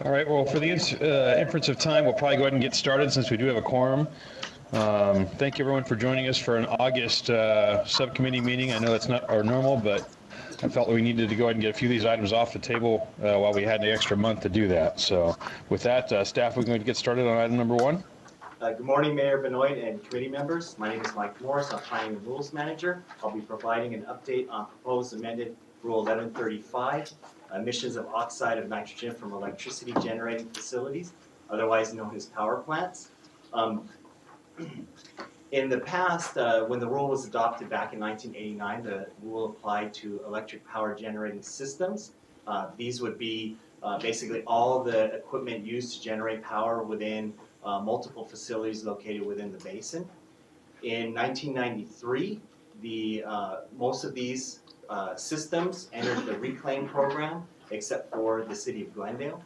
All right, well, for the inference of time, we'll probably go ahead and get started since we do have a quorum. Thank you, everyone, for joining us for an August subcommittee meeting. I know that's not our normal, but I felt we needed to go ahead and get a few of these items off the table while we had an extra month to do that. So with that, staff, we're going to get started on item number one. Good morning, Mayor Benoit and committee members. My name is Mike Morris. I'm Planning and Rules Manager. I'll be providing an update on proposed amended Rule 1135, emissions of oxide of nitrogen from electricity generating facilities, otherwise known as power plants. In the past, when the rule was adopted back in 1989, the rule applied to electric power generating systems. These would be basically all the equipment used to generate power within multiple facilities located within the basin. In 1993, most of these systems entered the reclaim program, except for the city of Glendale.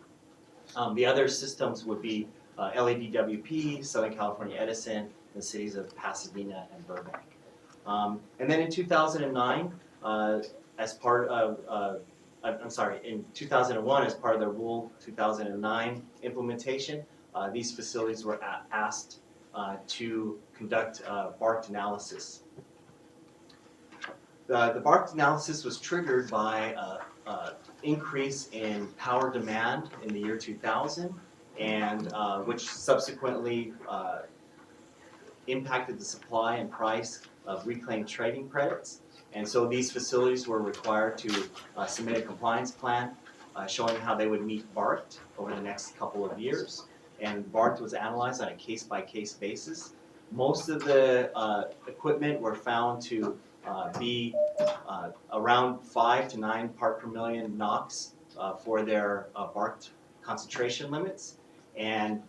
The other systems would be LADWP, Southern California Edison, the cities of Pasadena and Burbank. And then in 2009, as part of, in 2001, as part of the Rule 2009 implementation, these facilities were asked to conduct BART analysis. The BART analysis was triggered by an increase in power demand in the year 2000, and which subsequently impacted the supply and price of reclaimed trading credits. And so these facilities were required to submit a compliance plan showing how they would meet BART over the next couple of years. And BART was analyzed on a case-by-case basis. Most of the equipment were found to be around 5 to 9 part per million NOx for their BART concentration limits. And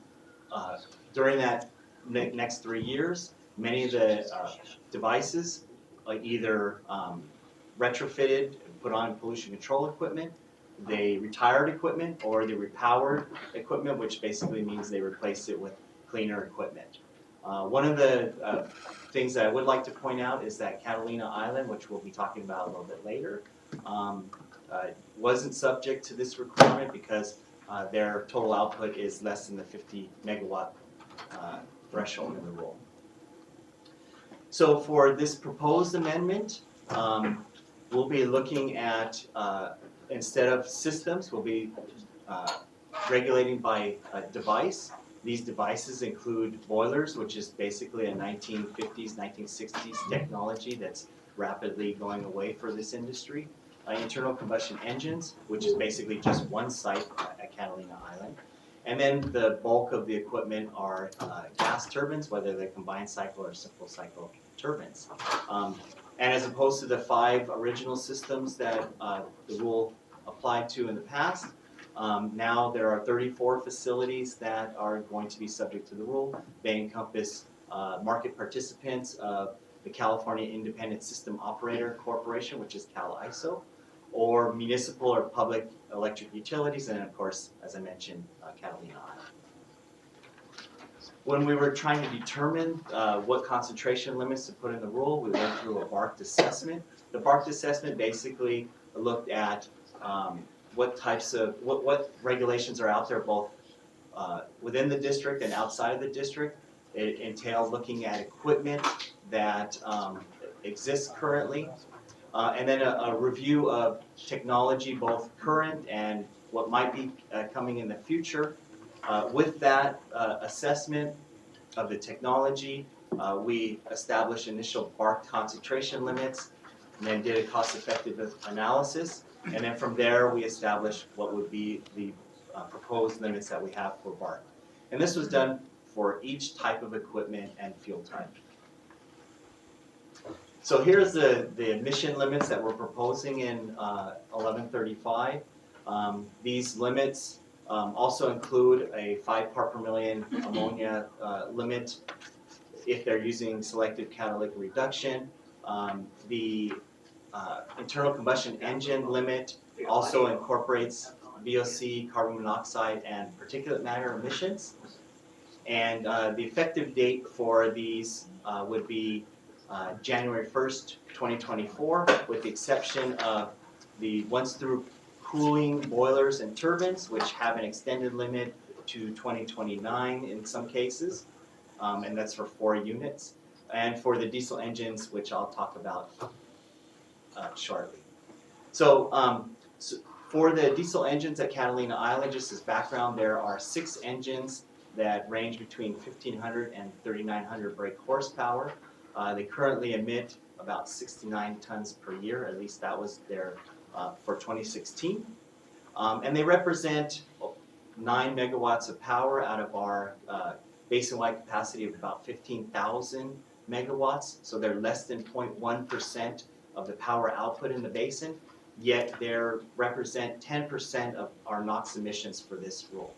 during that next 3 years, many of the devices either retrofitted, put on pollution control equipment, they retired equipment, or they repowered equipment, which basically means they replaced it with cleaner equipment. One of the things that I would like to point out is that Catalina Island, which we'll be talking about a little bit later, wasn't subject to this requirement because their total output is less than the 50 megawatt threshold in the rule. So for this proposed amendment, we'll be looking at, instead of systems, we'll be regulating by device. These devices include boilers, which is basically a 1950s, 1960s technology that's rapidly going away for this industry. Internal combustion engines, which is basically just one site at Catalina Island. And then the bulk of the equipment are gas turbines, whether they're combined cycle or simple cycle turbines. And as opposed to the 5 original systems that the rule applied to in the past, now there are 34 facilities that are going to be subject to the rule. They encompass market participants of the California Independent System Operator Corporation, which is CAL-ISO, or municipal or public electric utilities, and of course, as I mentioned, Catalina Island. When we were trying to determine what concentration limits to put in the rule, we went through a BART assessment. The BART assessment basically looked at what types of, what regulations are out there both within the district and outside of the district. It entailed looking at equipment that exists currently, and then a review of technology, both current and what might be coming in the future. With that assessment of the technology, we established initial BART concentration limits, and then did a cost-effective analysis. And then from there, we established what would be the proposed limits that we have for BART. And this was done for each type of equipment and fuel type. So here's the emission limits that we're proposing in 1135. These limits also include a 5 part per million ammonia limit if they're using selective catalytic reduction. The internal combustion engine limit also incorporates VOC, carbon monoxide, and particulate matter emissions. And the effective date for these would be January 1st, 2024, with the exception of the once through cooling boilers and turbines, which have an extended limit to 2029 in some cases, and that's for 4 units. And for the diesel engines, which I'll talk about shortly. So, for the diesel engines at Catalina Island, just as background, there are 6 engines that range between 1,500 and 3,900 brake horsepower. They currently emit about 69 tons per year, at least that was their for 2016. And they represent 9 megawatts of power out of our basin-wide capacity of about 15,000 megawatts. So they're less than 0.1% of the power output in the basin, yet they represent 10% of our NOx emissions for this rule.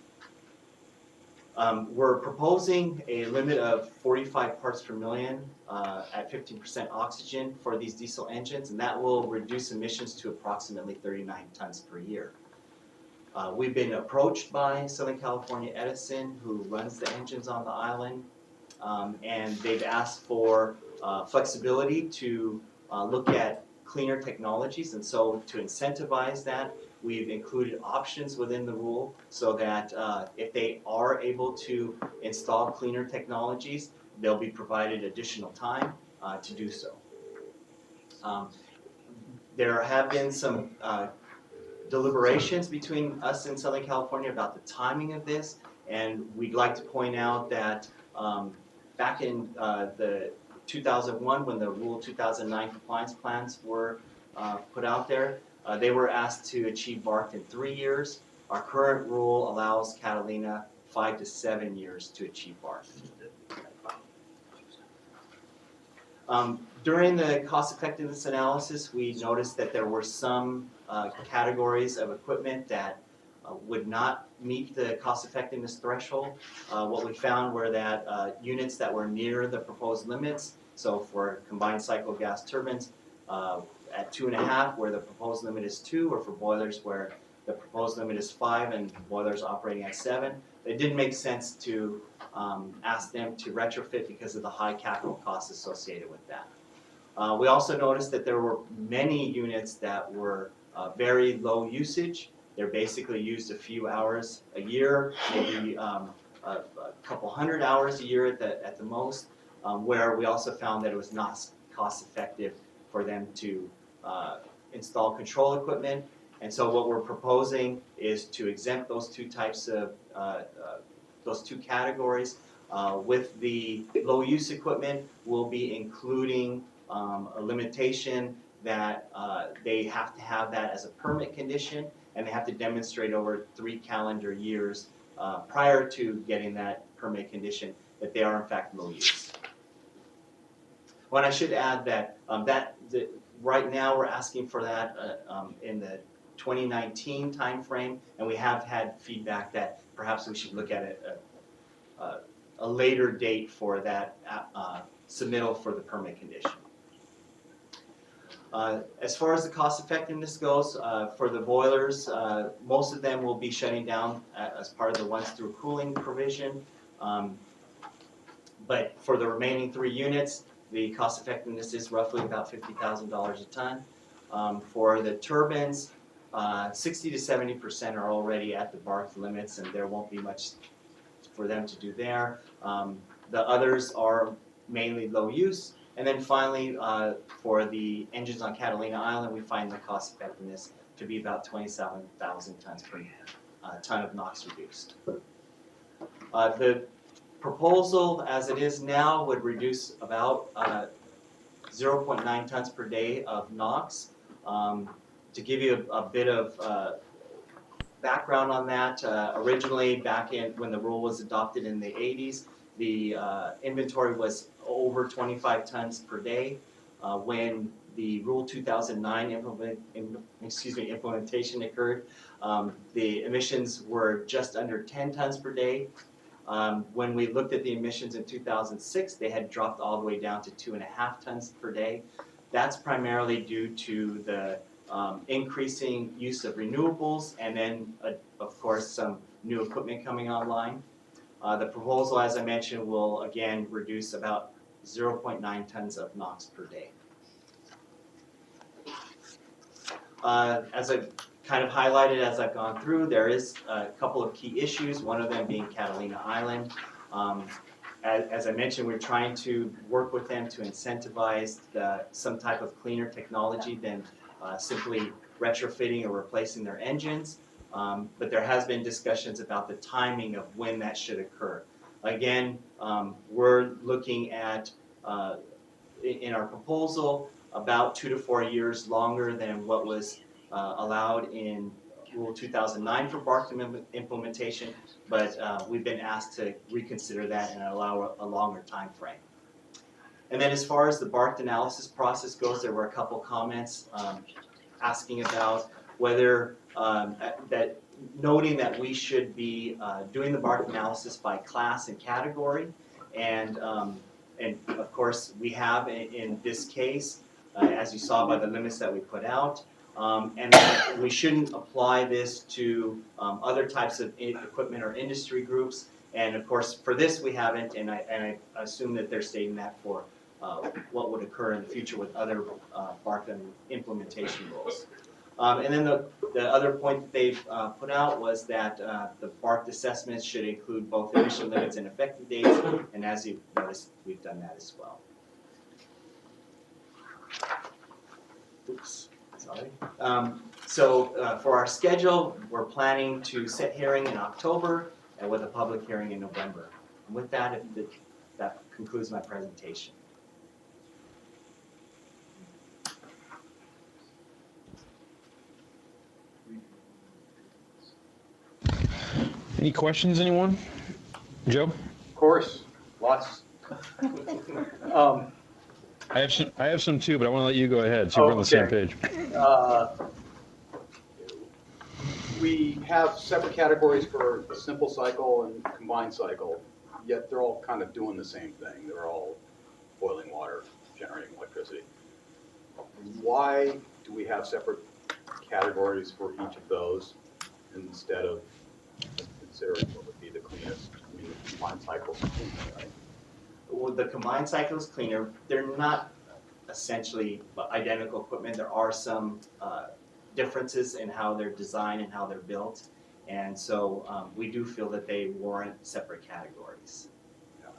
We're proposing a limit of 45 parts per million at 15% oxygen for these diesel engines, and that will reduce emissions to approximately 39 tons per year. We've been approached by Southern California Edison, who runs the engines on the island, and they've asked for flexibility to look at cleaner technologies, and so to incentivize that, we've included options within the rule so that if they are able to install cleaner technologies, they'll be provided additional time to do so. There have been some deliberations between us and Southern California about the timing of this, and we'd like to point out that back in the 2001, when the Rule 2009 compliance plans were put out there, they were asked to achieve BART in 3 years. Our current rule allows Catalina 5 to 7 years to achieve BART. During the cost effectiveness analysis, we noticed that there were some categories of equipment that would not meet the cost effectiveness threshold. What we found were that units that were near the proposed limits, so for combined cycle gas turbines at 2.5 where the proposed limit is 2, or for boilers where the proposed limit is 5 and boilers operating at 7, it didn't make sense to ask them to retrofit because of the high capital costs associated with that. We also noticed that there were many units that were very low usage. They're basically used a few hours a year, maybe a couple hundred hours a year at the most, where we also found that it was not cost effective for them to install control equipment. And so what we're proposing is to exempt those 2 types of, those 2 categories. With the low use equipment, we'll be including a limitation that they have to have that as a permit condition, and they have to demonstrate over 3 calendar years prior to getting that permit condition that they are in fact low use. Well, I should add that right now we're asking for that in the 2019 timeframe, and we have had feedback that perhaps we should look at a later date for that submittal for the permit condition. As far as the cost effectiveness goes, for the boilers, most of them will be shutting down as part of the once through cooling provision. But for the remaining 3 units, the cost effectiveness is roughly about $50,000 a ton. For the turbines, 60 to 70% are already at the BART limits, and there won't be much for them to do there. The others are mainly low use. And then finally, for the engines on Catalina Island, we find the cost effectiveness to be about 27,000 tons per ton of NOx reduced. The proposal as it is now would reduce about 0.9 tons per day of NOx. To give you a bit of background on that, originally back in when the rule was adopted in the 80s, the inventory was over 25 tons per day. When the Rule 2009 implementation occurred, the emissions were just under 10 tons per day. When we looked at the emissions in 2006, they had dropped all the way down to 2.5 tons per day. That's primarily due to the increasing use of renewables and then, of course, some new equipment coming online. The proposal, as I mentioned, will again reduce about 0.9 tons of NOx per day. As I kind of highlighted as I've gone through. There is a couple of key issues, one of them being Catalina Island. As I mentioned, we're trying to work with them to incentivize some type of cleaner technology than simply retrofitting or replacing their engines. But there has been discussions about the timing of when that should occur. Again, we're looking at, in our proposal, about 2 to 4 years longer than what was allowed in Rule 2009 for BART implementation, but we've been asked to reconsider that and allow a longer time frame. And then as far as the BART analysis process goes, there were a couple comments asking about whether, noting that we should be doing the BART analysis by class and category, and of course we have in this case, as you saw by the limits that we put out. And that we shouldn't apply this to other types of equipment or industry groups. And of course, for this we haven't, and I assume that they're stating that for what would occur in the future with other BART implementation rules. And then the other point that they've put out was that the BART assessments should include both emission limits and effective dates, and as you've noticed, we've done that as well. Oops. Sorry. So for our schedule, we're planning to set hearing in October and with a public hearing in November. And with that, that concludes my presentation. Any questions, anyone? Joe? Of course, lots. I have some too, but I want to let you go ahead so we're on the same page. We have separate categories for simple cycle and combined cycle, yet they're all kind of doing the same thing. They're all boiling water, generating electricity. Why do we have separate categories for each of those instead of considering what would be the cleanest? I mean, the combined cycle is cleaner, right? Well, the combined cycle is cleaner. They're not essentially identical equipment. There are some differences in how they're designed and how they're built. And so we do feel that they warrant separate categories.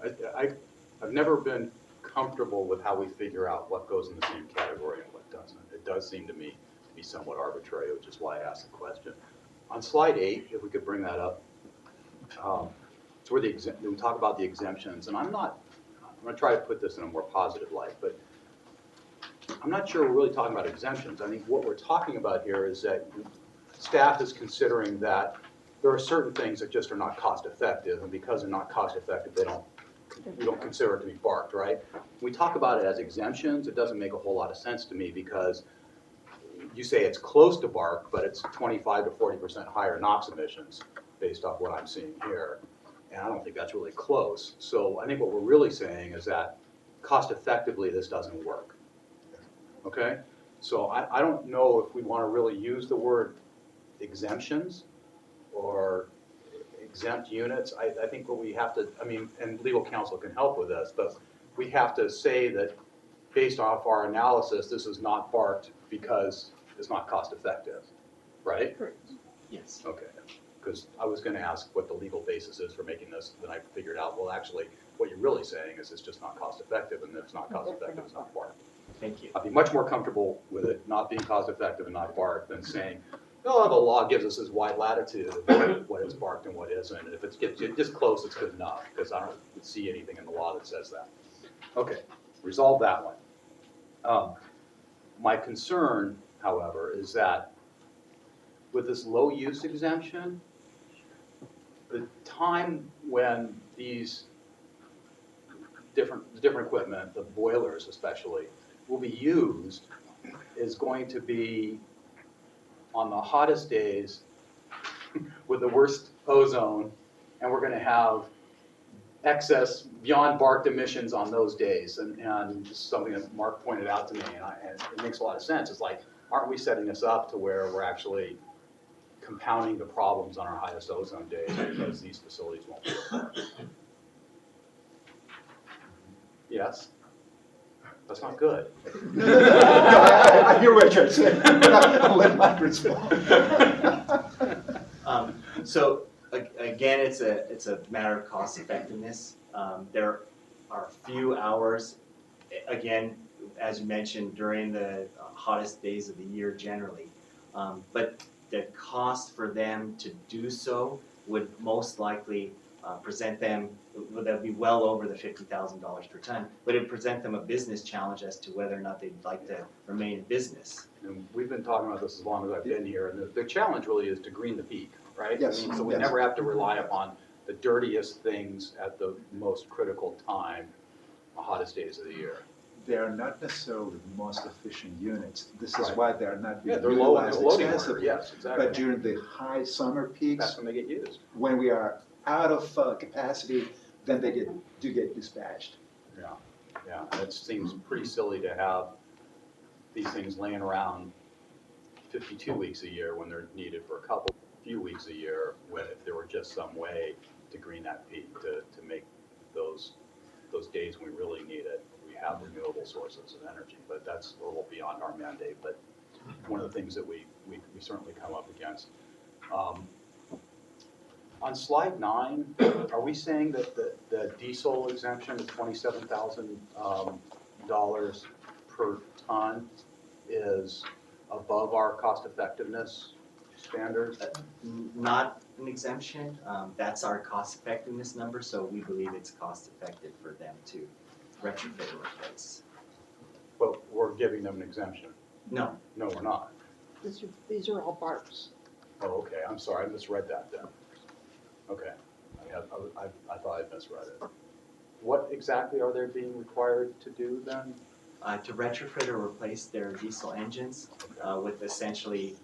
Yeah, I've never been comfortable with how we figure out what goes in the same category and what doesn't. It does seem to me to be somewhat arbitrary, which is why I asked the question. On slide 8, if we could bring that up, it's where we talk about the exemptions, and I'm going to try to put this in a more positive light, but I'm not sure we're really talking about exemptions. I think what we're talking about here is that staff is considering that there are certain things that just are not cost effective, and because they're not cost effective, we don't consider it to be BART, right? When we talk about it as exemptions, it doesn't make a whole lot of sense to me because you say it's close to BART, but it's 25 to 40% higher NOx emissions based off what I'm seeing here. And I don't think that's really close. So I think what we're really saying is that cost effectively this doesn't work. Okay? So I don't know if we want to really use the word exemptions or exempt units. I think what we have to, I mean, and legal counsel can help with this, but we have to say that based off our analysis, this is not BART because it's not cost effective, right? Correct. Yes. Okay. Because I was going to ask what the legal basis is for making this, then I figured out, well, actually, what you're really saying is it's just not cost effective, and if it's not cost effective, it's not BART. Thank you. I'd be much more comfortable with it not being cost effective and not BART than saying, oh, the law gives us this wide latitude of what is BART and what isn't. And if it's just close, it's good enough, because I don't see anything in the law that says that. Okay, resolve that one. My concern, however, is that with this low use exemption, the time when these different equipment, the boilers especially, will be used is going to be on the hottest days with the worst ozone, and we're going to have excess beyond BART emissions on those days. And this is something that Mark pointed out to me, and it makes a lot of sense. It's like, aren't we setting this up to where we're actually compounding the problems on our highest ozone days because these facilities won't work? Yes? That's not good. I hear what you're saying. I'll let Mike respond. So again, it's a matter of cost effectiveness. There are few hours, again, as you mentioned, during the hottest days of the year generally. But the cost for them to do so would most likely present them, that would be well over the $50,000 per ton, but it would present them a business challenge as to whether or not they'd like to remain in business. And we've been talking about this as long as I've been here, and the challenge really is to green the peak, right? Yes, I mean, so we yes. never have to rely upon the dirtiest things at the most critical time, the hottest days of the year. They are not necessarily the most efficient units. This is Right. why they're not Yeah, being they're low in utilized the loading order, extensively. yes, exactly. But during the high summer That's peaks, when they get used. when we are out of capacity, then they do get dispatched. Yeah, yeah, and it seems pretty silly to have these things laying around 52 weeks a year when they're needed for a few weeks a year, when if there were just some way to green that peak, to make those days when we really need it, we have renewable sources of energy, but that's a little beyond our mandate, but one of the things that we certainly come up against. On slide 9, are we saying that the diesel exemption of $27,000 per ton is above our cost effectiveness standards? Not an exemption, that's our cost effectiveness number, so we believe it's cost effective for them to retrofit or replace. But we're giving them an exemption. No, No, we're not. These are all BARTs. Oh, okay, I'm sorry, I misread that then. Okay, I thought I misread it. What exactly are they being required to do then? to retrofit or replace their diesel engines with essentially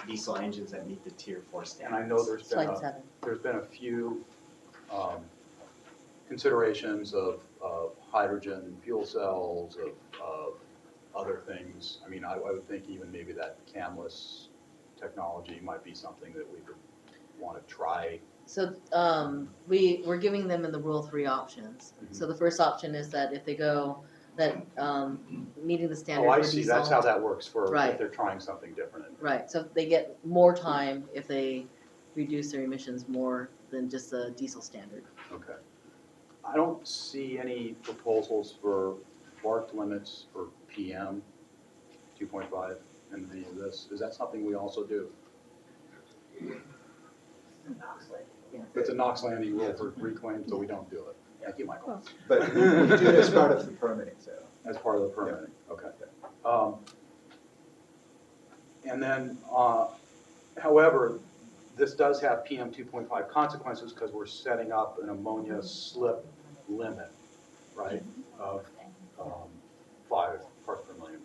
diesel engines that meet the Tier 4 standards. And I know Slide 7. there's been a few considerations of hydrogen fuel cells, of other things. I mean, I would think even maybe that camless technology might be something that we would want to try. So we're giving them in the Rule 3 options. Mhm. So the first option is that if they go, that meeting the standard Oh, for I diesel. see, that's how that works for Right. if they're trying something different. Right, so they get more time if they reduce their emissions more than just the diesel standard. Okay. I don't see any proposals for BART limits for PM 2.5 in any of this. Is that something we also do? It's a NOx landing rule for reclaim, so we don't do it. Thank you, Michael. But we do it as part of the permitting, so. As part of the permitting, okay. And then, however, this does have PM 2.5 consequences because we're setting up an ammonia slip limit, right, of 5 parts per million,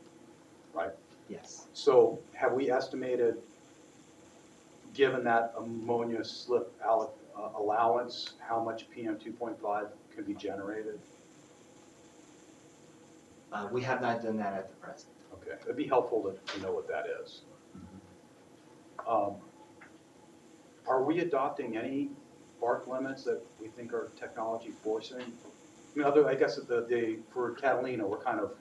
right? Yes. So have we estimated, given that ammonia slip allowance, how much PM 2.5 can be generated? We have not done that at the present. Okay, it'd be helpful to know what that is. Are we adopting any BART limits that we think are technology forcing? I mean, I guess for Catalina, we're kind of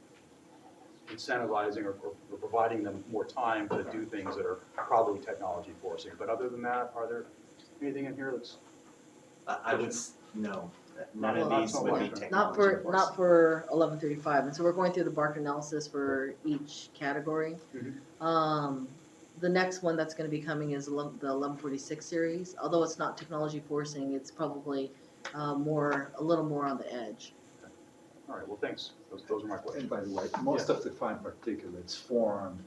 incentivizing or providing them more time to do things that are probably technology forcing. But other than that, are there anything in here that's? I would, no, none of Not these so would be much. technology Not for 1135, and so we're going through the BART analysis for each category. Mhm. The next one that's going to be coming is the 1146 series. Although it's not technology forcing, it's probably a little more on the edge. All right, well, thanks. Those are my And questions. by the way, most of the fine particulates form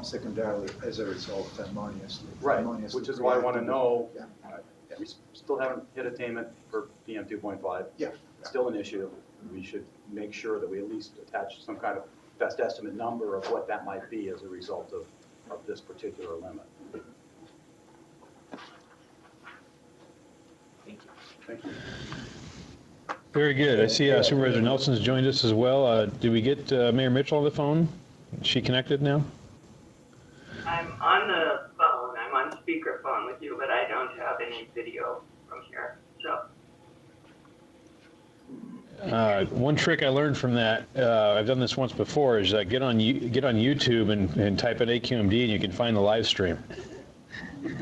secondarily as a result of ammonia slip. Right, Ammonia which slip is why I want to reactivity. know, Yeah. we still haven't hit attainment for PM 2.5. Yeah. Still an issue. We should make sure that we at least attach some kind of best estimate number of what that might be as a result of this particular limit. Thank you. Thank you. Very good. I see Supervisor Nelson's joined us as well. Did we get Mayor Mitchell on the phone? Is she connected now? I'm on the phone. I'm on speakerphone with you, but I don't have any video from here. So One trick I learned from that, I've done this once before, is get on YouTube and type in AQMD and you can find the live stream.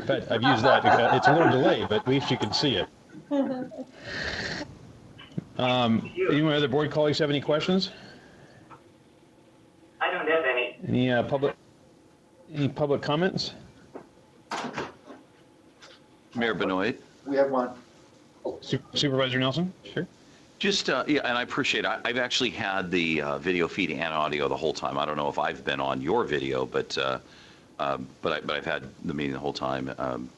But I've used that. It's a little delayed, but at least you can see it. Any other board colleagues have any questions? I don't have any. Any public comments? Mayor Benoit. We have one. Supervisor Nelson? Sure. Just, yeah, and I appreciate it. I've actually had the video feed and audio the whole time. I don't know if I've been on your video, but I've had the meeting the whole time.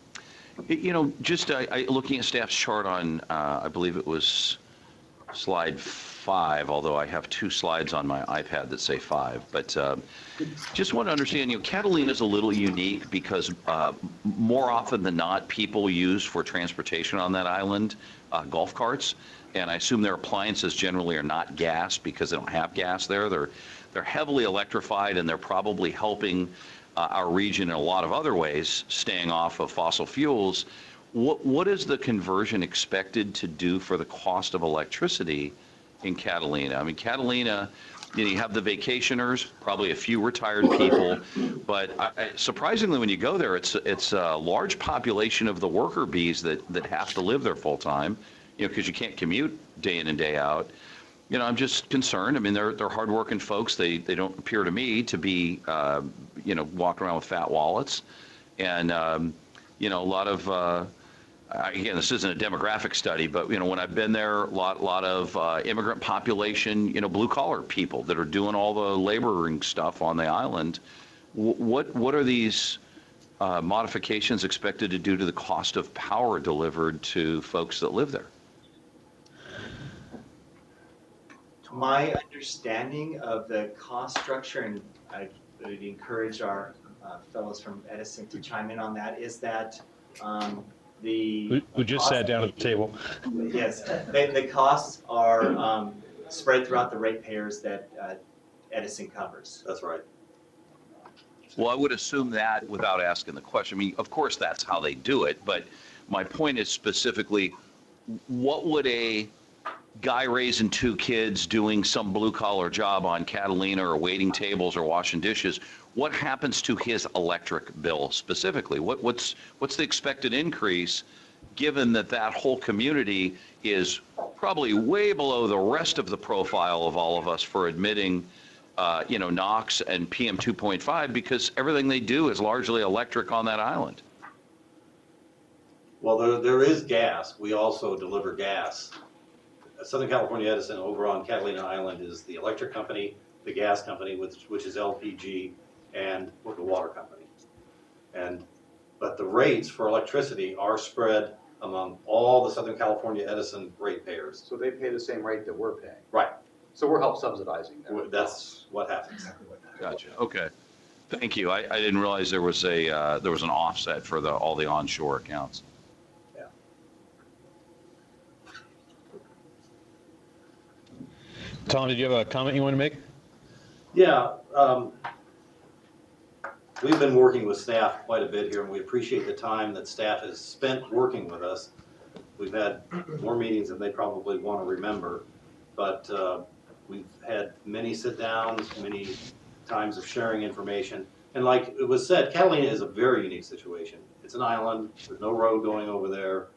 Just looking at staff's chart on, I believe it was slide 5, although I have 2 slides on my iPad that say 5. But just want to understand, Catalina's a little unique because more often than not, people use for transportation on that island golf carts. And I assume their appliances generally are not gas because they don't have gas there. They're heavily electrified, and they're probably helping our region in a lot of other ways, staying off of fossil fuels. What is the conversion expected to do for the cost of electricity in Catalina? I mean, Catalina, you have the vacationers, probably a few retired people, but surprisingly, when you go there, it's a large population of the worker bees that have to live there full time. Because you can't commute day in and day out. I'm just concerned. I mean, they're hardworking folks. They don't appear to me to be, walking around with fat wallets. And, a lot of, again, this isn't a demographic study, but, when I've been there, a lot of immigrant population, blue collar people that are doing all the laboring stuff on the island. What are these modifications expected to do to the cost of power delivered to folks that live there? My understanding of the cost structure, and I would encourage our fellows from Edison to chime in on that, is that Who just sat down at the table. Yes, the costs are spread throughout the ratepayers that Edison covers. That's right. Well, I would assume that without asking the question. I mean, of course, that's how they do it. But my point is specifically, what would a guy raising 2 kids doing some blue-collar job on Catalina or waiting tables or washing dishes, what happens to his electric bill specifically? What's the expected increase, given that whole community is probably way below the rest of the profile of all of us for admitting NOx and PM 2.5, because everything they do is largely electric on that island. Well, there is gas. We also deliver gas. Southern California Edison over on Catalina Island is the electric company, the gas company, which is LPG, and the water company. But the rates for electricity are spread among all the Southern California Edison ratepayers. So they pay the same rate that we're paying. Right. So we're help subsidizing them. That's what happens. Exactly what that is. Gotcha. Okay. Thank you. I didn't realize there was an offset for all the onshore accounts. Tom, did you have a comment you want to make? Yeah, we've been working with staff quite a bit here, and we appreciate the time that staff has spent working with us. We've had more meetings than they probably want to remember, but we've had many sit-downs, many times of sharing information. And like it was said, Catalina is a very unique situation. It's an island, there's no road going over there.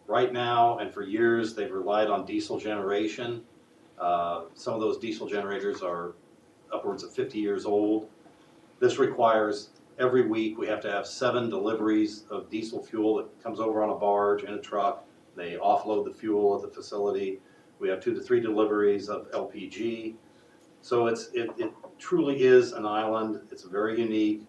Right now, and for years, they've relied on diesel generation. Some of those diesel generators are upwards of 50 years old. This requires, every week, we have to have 7 deliveries of diesel fuel that comes over on a barge in a truck. They offload the fuel at the facility. We have 2 to 3 deliveries of LPG. So it truly is an island. It's very unique.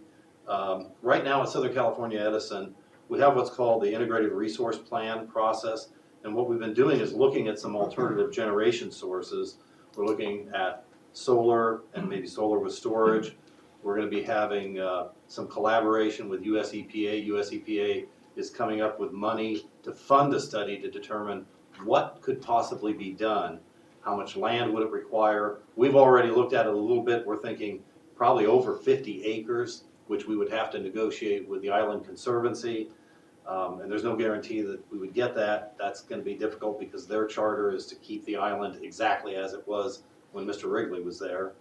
Right now at Southern California Edison, we have what's called the Integrated Resource Plan process. And what we've been doing is looking at some alternative generation sources. We're looking at solar and maybe solar with storage. We're going to be having some collaboration with US EPA. US EPA is coming up with money to fund a study to determine what could possibly be done. How much land would it require? We've already looked at it a little bit. We're thinking probably over 50 acres, which we would have to negotiate with the Island Conservancy. And there's no guarantee that we would get that. That's going to be difficult because their charter is to keep the island exactly as it was when Mr. Wrigley was there.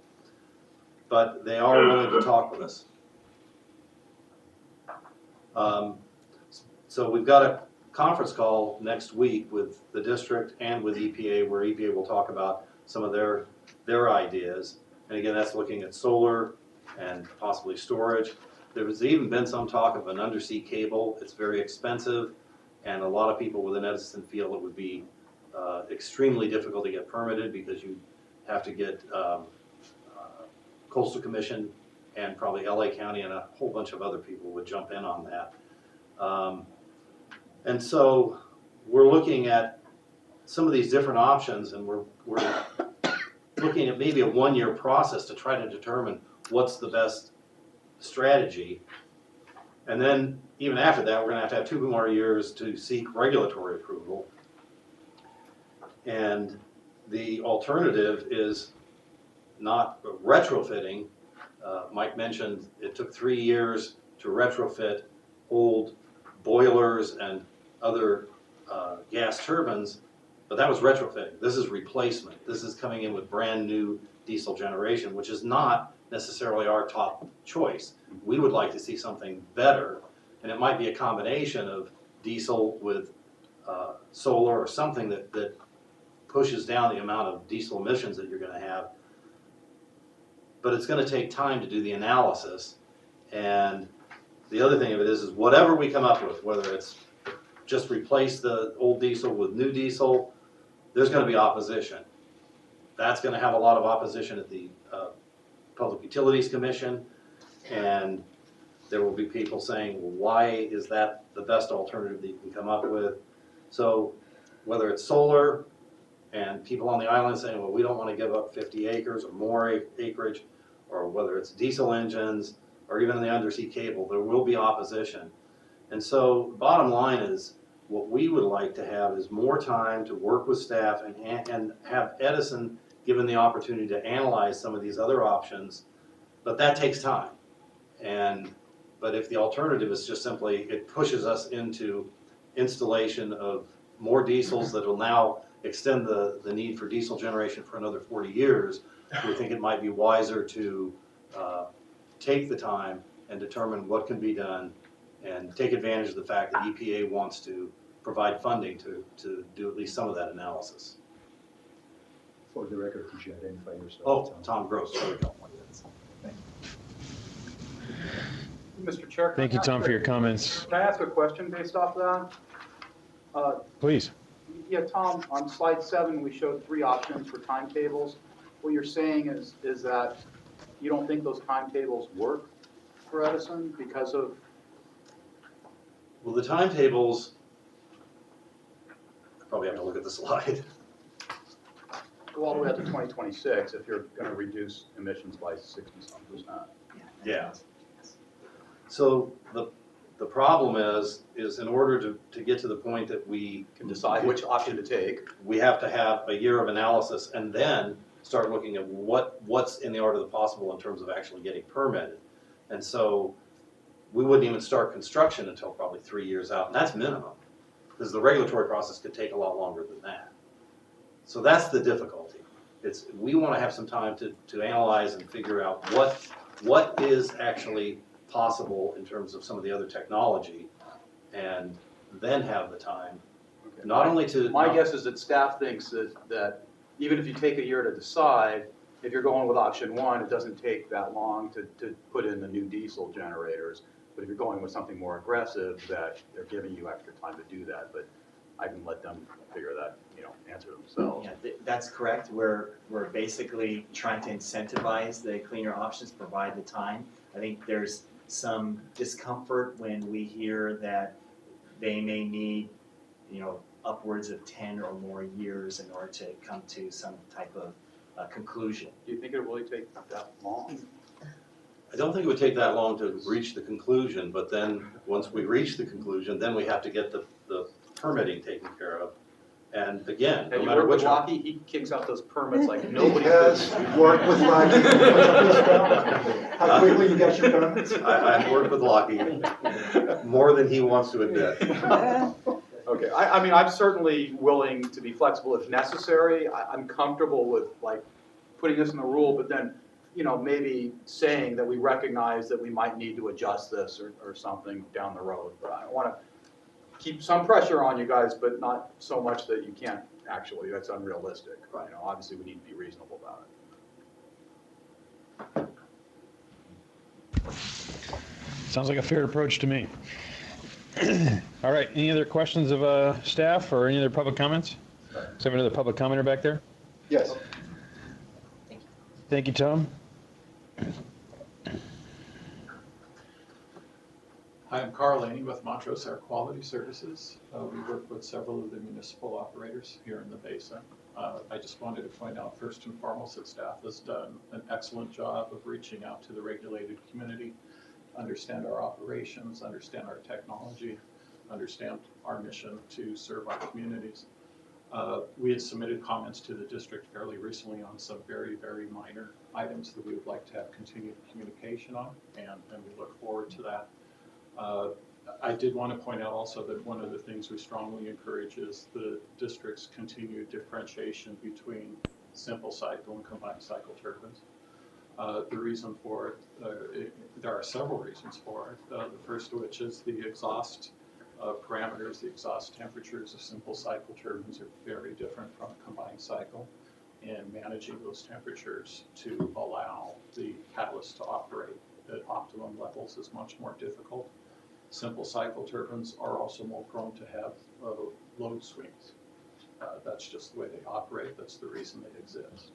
But they are willing to talk with us. So we've got a conference call next week with the district and with EPA, where EPA will talk about some of their ideas. And again, that's looking at solar and possibly storage. There's even been some talk of an undersea cable. It's very expensive, and a lot of people within Edison feel it would be extremely difficult to get permitted because you have to get Coastal Commission and probably LA County and a whole bunch of other people would jump in on that. And so we're looking at some of these different options, and we're looking at maybe a one-year process to try to determine what's the best strategy. And then even after that, we're going to have 2 more years to seek regulatory approval. And the alternative is not retrofitting. Mike mentioned it took 3 years to retrofit old boilers and other gas turbines, but that was retrofitting. This is replacement. This is coming in with brand new diesel generation, which is not necessarily our top choice. We would like to see something better, and it might be a combination of diesel with solar or something that pushes down the amount of diesel emissions that you're going to have. But it's going to take time to do the analysis, and the other thing of it is whatever we come up with, whether it's just replace the old diesel with new diesel, there's going to be opposition. That's going to have a lot of opposition at the Public Utilities Commission, and there will be people saying, well, why is that the best alternative that you can come up with? So whether it's solar and people on the island saying, well, we don't want to give up 50 acres or more acreage, or whether it's diesel engines or even the undersea cable, there will be opposition. And so bottom line is, what we would like to have is more time to work with staff and have Edison given the opportunity to analyze some of these other options, but that takes time. But if the alternative is just simply, it pushes us into installation of more diesels that will now extend the need for diesel generation for another 40 years, we think it might be wiser to take the time and determine what can be done and take advantage of the fact that EPA wants to provide funding to do at least some of that analysis. For the record, could you identify yourself? Oh, Tom Gross, there we go. Mr. Chair. Thank you, Tom, for your comments. Can I ask a question based off of that? Please. Yeah, Tom, on slide 7, we showed 3 options for timetables. What you're saying is that you don't think those timetables work for Edison because of? Well, the timetables, I probably have to look at the slide. Go all the way up to 2026 if you're going to reduce emissions by 60-some%. Yeah. So the problem is in order to get to the point that we Can decide which option to take. we have to have a year of analysis and then start looking at what's in the art of the possible in terms of actually getting permitted. And so we wouldn't even start construction until probably 3 years out, and that's minimum, because the regulatory process could take a lot longer than that. So that's the difficulty. We want to have some time to analyze and figure out what is actually possible in terms of some of the other technology, and then have the time, Okay. not only to. My guess is that staff thinks that even if you take a year to decide, if you're going with option 1, it doesn't take that long to put in the new diesel generators. But if you're going with something more aggressive, that they're giving you extra time to do that. But I can let them figure that, answer themselves. Yeah, that's correct. We're basically trying to incentivize the cleaner options, provide the time. I think there's some discomfort when we hear that they may need, upwards of 10 or more years in order to come to some type of conclusion. Do you think it will really take that long? I don't think it would take that long to reach the conclusion, but then once we reach the conclusion, then we have to get the permitting taken care of. And again, Have no you matter worked with which one. Lockheed? He kicks out those permits like nobody's Yes, business. work with Lockheed. How quickly you got your permits? I've worked with Lockheed more than he wants to admit. Okay, I mean, I'm certainly willing to be flexible if necessary. I'm comfortable with like putting this in the rule, but then, you know, maybe saying that we recognize that we might need to adjust this or something down the road. But I want to keep some pressure on you guys, but not so much that you can't actually, that's unrealistic. You know, obviously we need to be reasonable about it. Sounds like a fair approach to me. All right, any other questions of staff or any other public comments? Does we have another public commenter back there? Yes. Thank you, Tom. Hi, I'm Carl Laney with Montrose Air Quality Services. We work with several of the municipal operators here in the basin. I just wanted to point out first and foremost that staff has done an excellent job of reaching out to the regulated community, understand our operations, understand our technology, understand our mission to serve our communities. We had submitted comments to the district fairly recently on some very, very minor items that we would like to have continued communication on, and we look forward to that. I did want to point out also that one of the things we strongly encourage is the district's continued differentiation between simple cycle and combined cycle turbines. The reason for it, there are several reasons for it. The first of which is the exhaust parameters, the exhaust temperatures of simple cycle turbines are very different from a combined cycle, and managing those temperatures to allow the catalyst to operate at optimum levels is much more difficult. Simple cycle turbines are also more prone to have load swings. That's just the way they operate. That's the reason they exist.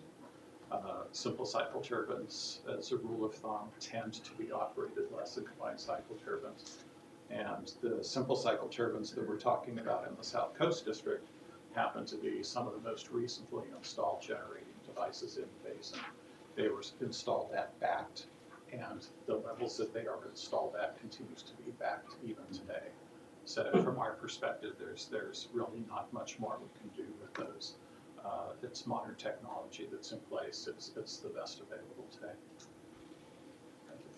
Simple cycle turbines, as a rule of thumb, tend to be operated less than combined cycle turbines. And the simple cycle turbines that we're talking about in the South Coast District happen to be some of the most recently installed generating devices in the basin. They were installed at backed, and the levels that they are installed at continues to be backed even today. So from our perspective, there's really not much more we can do with those. It's modern technology that's in place. It's the best available today. Thank you.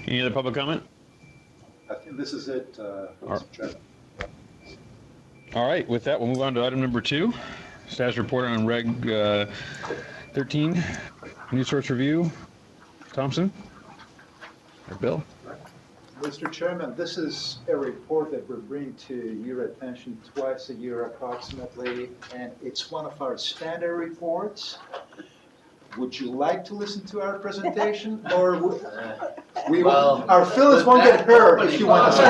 Any other public comment? I think this is it, Mr. Chairman. All right, with that, we'll move on to item number 2, status report on Reg 13, new source review. Thompson? Or Bill? Mr. Chairman, this is a report that we bring to your attention twice a year approximately, and it's one of our standard reports. Would you like to listen to our presentation, or our feelings won't get hurt if you want to?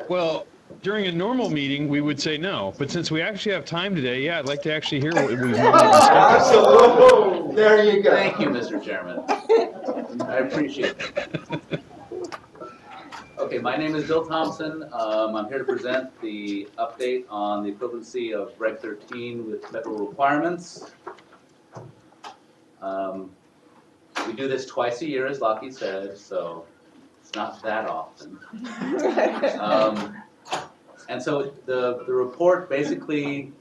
Well, during a normal meeting, we would say no, but since we actually have time today, yeah, I'd like to actually hear what we've Absolutely. There you go. Thank you, Mr. Chairman. I appreciate it. Okay, my name is Bill Thompson. I'm here to present the update on the equivalency of Reg 13 with federal requirements. We do this twice a year, as Lockheed said, so it's not that often. And so the report basically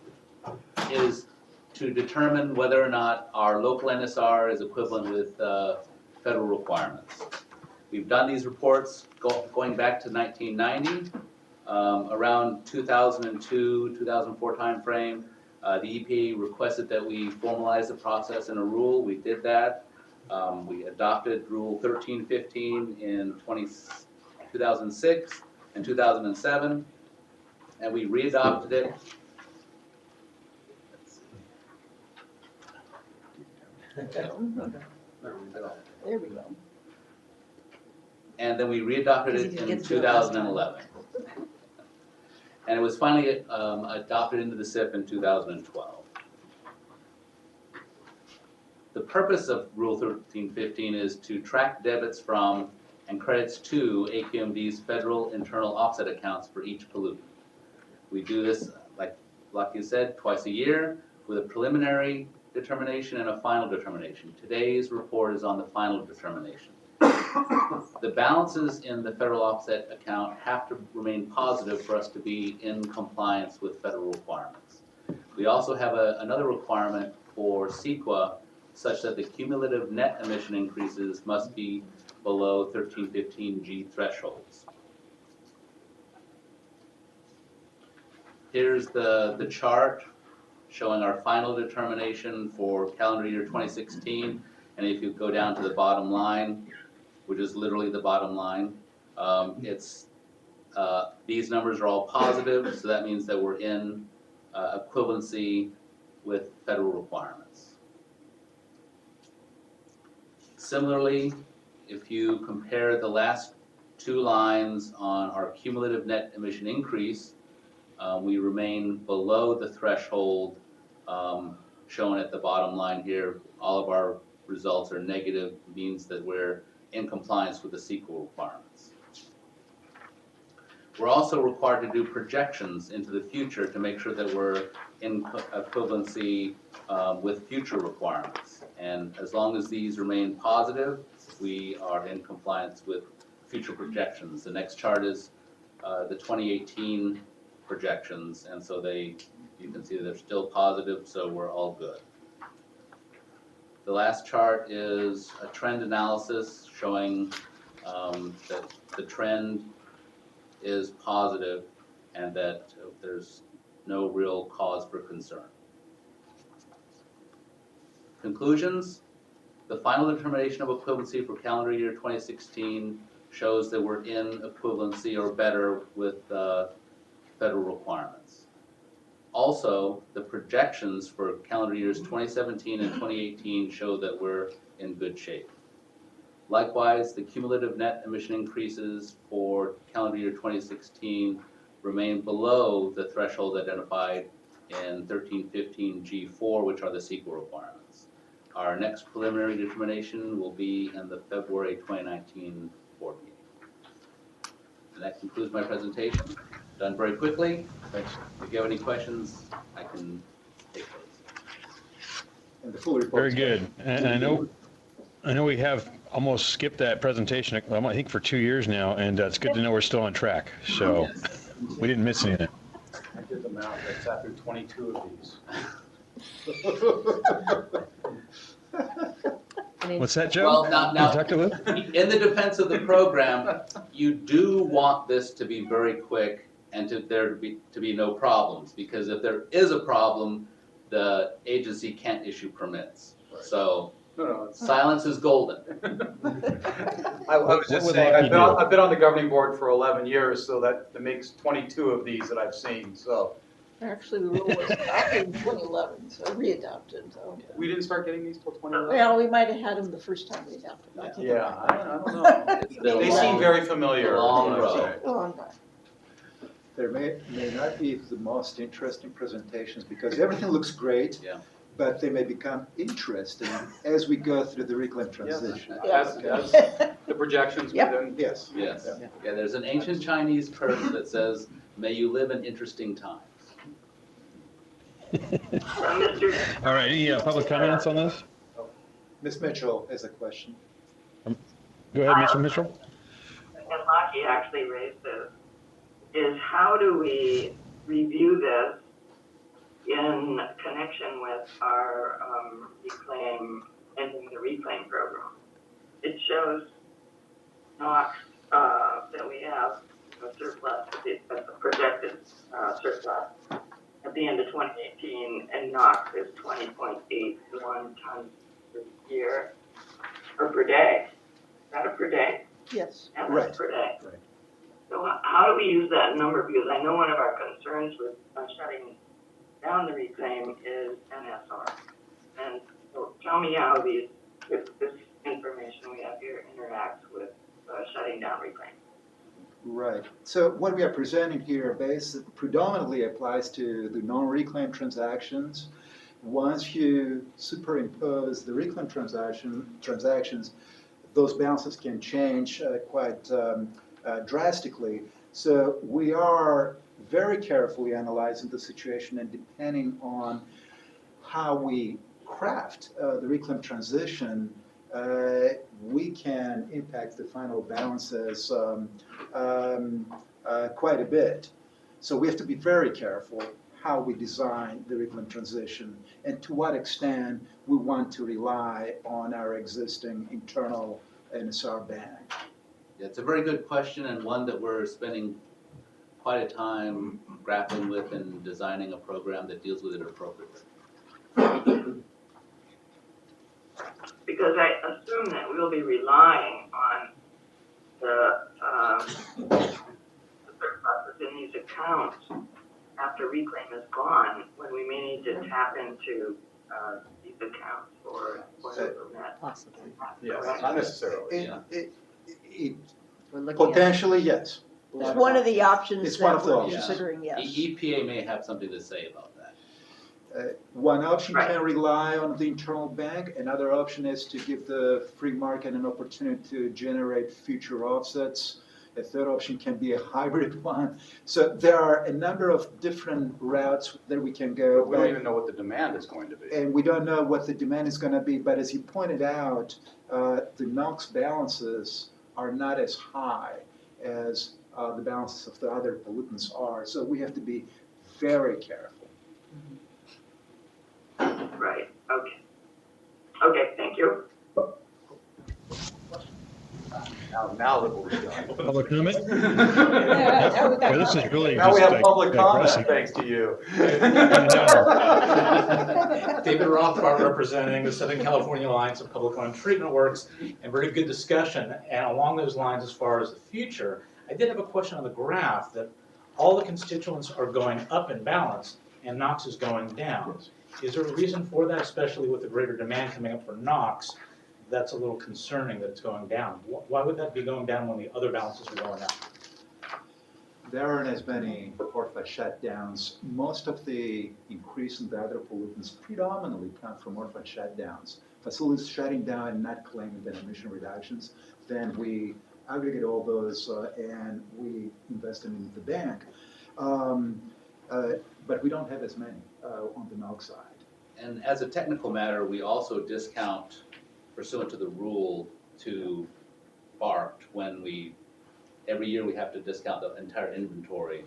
is to determine whether or not our local NSR is equivalent with federal requirements. We've done these reports going back to 1990, around 2002, 2004 timeframe. The EPA requested that we formalize the process in a rule. We did that. We adopted Rule 1315 in 2006 and 2007, and we readopted it. There we go. And then we readopted it in 2011. And it was finally adopted into the SIP in 2012. The purpose of Rule 1315 is to track debits from and credits to AQMD's federal internal offset accounts for each pollutant. We do this, like you said, twice a year with a preliminary determination and a final determination. Today's report is on the final determination. The balances in the federal offset account have to remain positive for us to be in compliance with federal requirements. We also have another requirement for CEQA such that the cumulative net emission increases must be below 1315G thresholds. Here's the chart showing our final determination for calendar year 2016. And if you go down to the bottom line, which is literally the bottom line, these numbers are all positive, so that means that we're in equivalency with federal requirements. Similarly, if you compare the last two lines on our cumulative net emission increase, we remain below the threshold shown at the bottom line here. All of our results are negative, means that we're in compliance with the CEQA requirements. We're also required to do projections into the future to make sure that we're in equivalency with future requirements. And as long as these remain positive, we are in compliance with future projections. The next chart is the 2018 projections, and so you can see they're still positive, so we're all good. The last chart is a trend analysis showing that the trend is positive and that there's no real cause for concern. Conclusions: the final determination of equivalency for calendar year 2016 shows that we're in equivalency or better with federal requirements. Also, the projections for calendar years 2017 and 2018 show that we're in good shape. Likewise, the cumulative net emission increases for calendar year 2016 remain below the threshold identified in 1315G4, which are the CEQA requirements. Our next preliminary determination will be in the February 2019 board meeting. And that concludes my presentation. Done very quickly. Thanks. If you have any questions, I can take those. And the full report. Very good. And I know we have almost skipped that presentation, I think for 2 years now, and it's good to know we're still on track. So we didn't miss anything. I did the math, I sat through 22 of these. What's that, Joe? Well, now, You talked to Lou? in the defense of the program, you do want this to be very quick and there to be no problems, because if there is a problem, the agency can't issue permits. Right. So No, silence is golden. I was just saying, I've been on the governing board for 11 years, so that makes 22 of these that I've seen, so. Actually, the rule was back in 2011, so readopted, so. We didn't start getting these till 2011? Well, we might have had them the first time we adopted. I think. Yeah, I don't know. It's been a They long- seem very familiar. long is what I'm road. saying. Long time. There may not be the most interesting presentations because everything looks great. Yeah. But they may become interesting as we go through the reclaim transition. As the projections Yep. within. Yes. Yes. Yeah. Yeah, there's an ancient Chinese curse that says, "May you live in interesting times." Mr. All right, any public comments on this? Ms. Mitchell has a question. Go ahead, Mr. Mitchell. And Lockie actually raised this, is how do we review this in connection with our ending the reclaim program? It shows NOx that we have a surplus, a projected surplus at the end of 2018, and NOx is 20.81 tons per year, or per day. Is that a per day? Yes. Yeah, Right. that's per day. Right. So how do we use that number? Because I know one of our concerns with shutting down the reclaim is NSR. And so tell me how this information we have here interacts with shutting down reclaim. Right. So what we are presenting here predominantly applies to the non-reclaim transactions. Once you superimpose the reclaim transactions, those balances can change quite drastically. So we are very carefully analyzing the situation, and depending on how we craft the reclaim transition, we can impact the final balances quite a bit. So we have to be very careful how we design the reclaim transition and to what extent we want to rely on our existing internal NSR bank. Yeah, it's a very good question and one that we're spending quite a time grappling with and designing a program that deals with it appropriately. Because I assume that we'll be relying on the surpluses in these accounts after reclaim is gone, when we may need to tap into these accounts for that. Possibly. Yes, Correct? not necessarily. We're looking at, Potentially, yes. It's one of the options It's one that of the we're options. considering, yes. EPA may have something to say about that. One option Right. can rely on the internal bank. Another option is to give the free market an opportunity to generate future offsets. A third option can be a hybrid one. So there are a number of different routes that we can go. But we don't even know what the demand is going to be. And we don't know what the demand is going to be. But as you pointed out, the NOx balances are not as high as the balances of the other pollutants are. So we have to be very careful. Right, okay. Okay, thank you. Now that we're done. Public comment? Yeah, now we got Boy, this is really Now we just have public comment, digressing. thanks to you. David Rothbard representing the Southern California Alliance of Public Land Treatment Works, and very good discussion. And along those lines, as far as the future, I did have a question on the graph that all the constituents are going up in balance and NOx is going down. Is there a reason for that, especially with the greater demand coming up for NOx? That's a little concerning that it's going down. Why would that be going down when the other balances are going up? There aren't as many ORFA shutdowns. Most of the increase in the other pollutants predominantly come from ORFA shutdowns. Facilities shutting down and not claiming the emission reductions, then we aggregate all those and we invest them in the bank. But we don't have as many on the NOx side. And as a technical matter, we also discount pursuant to the rule to BART when every year we have to discount the entire inventory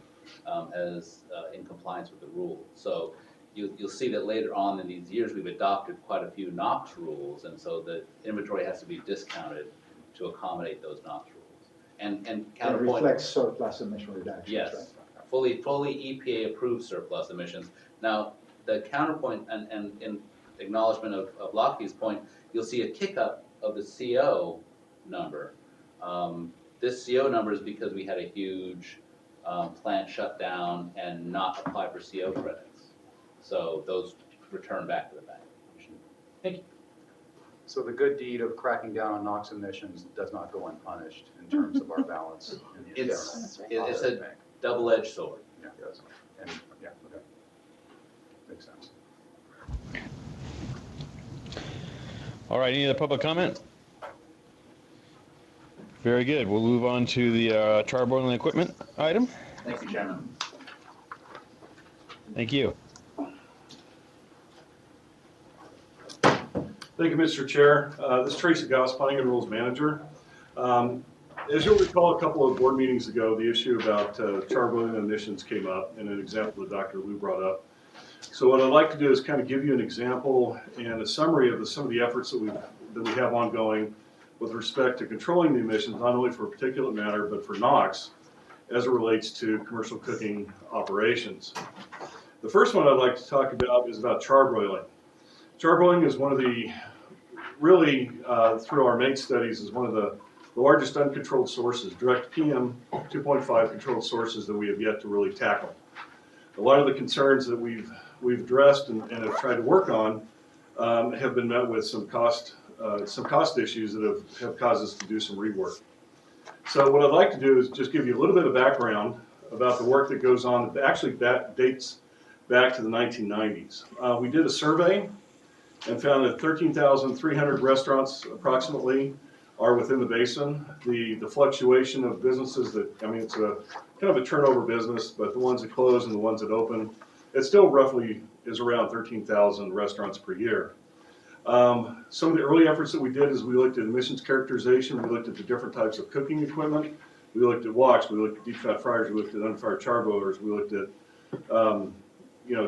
as in compliance with the rule. So you'll see that later on in these years, we've adopted quite a few NOx rules, and so the inventory has to be discounted to accommodate those NOx rules. And It counterpoint. reflects surplus emission reductions, Yes. right? Fully EPA approved surplus emissions. Now, the counterpoint and in acknowledgement of Lockheed's point, you'll see a kick up of the CO number. This CO number is because we had a huge plant shut down and not apply for CO credits. So those return back to the bank. Thank you. So the good deed of cracking down on NOx emissions does not go unpunished in terms of our balance in the It's, environment. it's a double-edged sword. Yeah, yes. And, yeah, okay. Makes sense. All right, any other public comment? Very good. We'll move on to the charboiling equipment item. Thank you, Chairman. Thank you. Thank you, Mr. Chair. This is Tracy Gauss, Planning and Rules Manager. As you'll recall, a couple of board meetings ago, the issue about charboiling emissions came up, and an example that Dr. Liu brought up. So what I'd like to do is kind of give you an example and a summary of some of the efforts that we have ongoing with respect to controlling the emissions, not only for particulate matter, but for NOx, as it relates to commercial cooking operations. The first one I'd like to talk about is about charbroiling. Charbroiling is one of the, really, through our MATE studies, is one of the largest uncontrolled sources, direct PM 2.5 controlled sources that we have yet to really tackle. A lot of the concerns that we've addressed and have tried to work on have been met with some cost issues that have caused us to do some rework. So what I'd like to do is just give you a little bit of background about the work that goes on. Actually, that dates back to the 1990s. We did a survey and found that 13,300 restaurants approximately are within the basin. The fluctuation of businesses that, I mean, it's a kind of a turnover business, but the ones that close and the ones that open, it still roughly is around 13,000 restaurants per year. Some of the early efforts that we did is we looked at emissions characterization, we looked at the different types of cooking equipment, we looked at woks, we looked at deep fat fryers, we looked at underfire charboilers, we looked at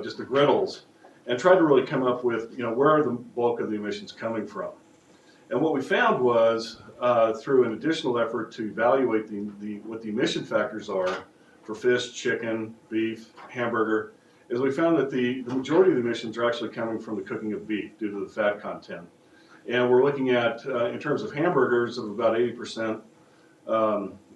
just the griddles, and tried to really come up with, where are the bulk of the emissions coming from. And what we found was, through an additional effort to evaluate what the emission factors are for fish, chicken, beef, hamburger, is we found that the majority of the emissions are actually coming from the cooking of beef due to the fat content. And we're looking at, in terms of hamburgers, of about 80%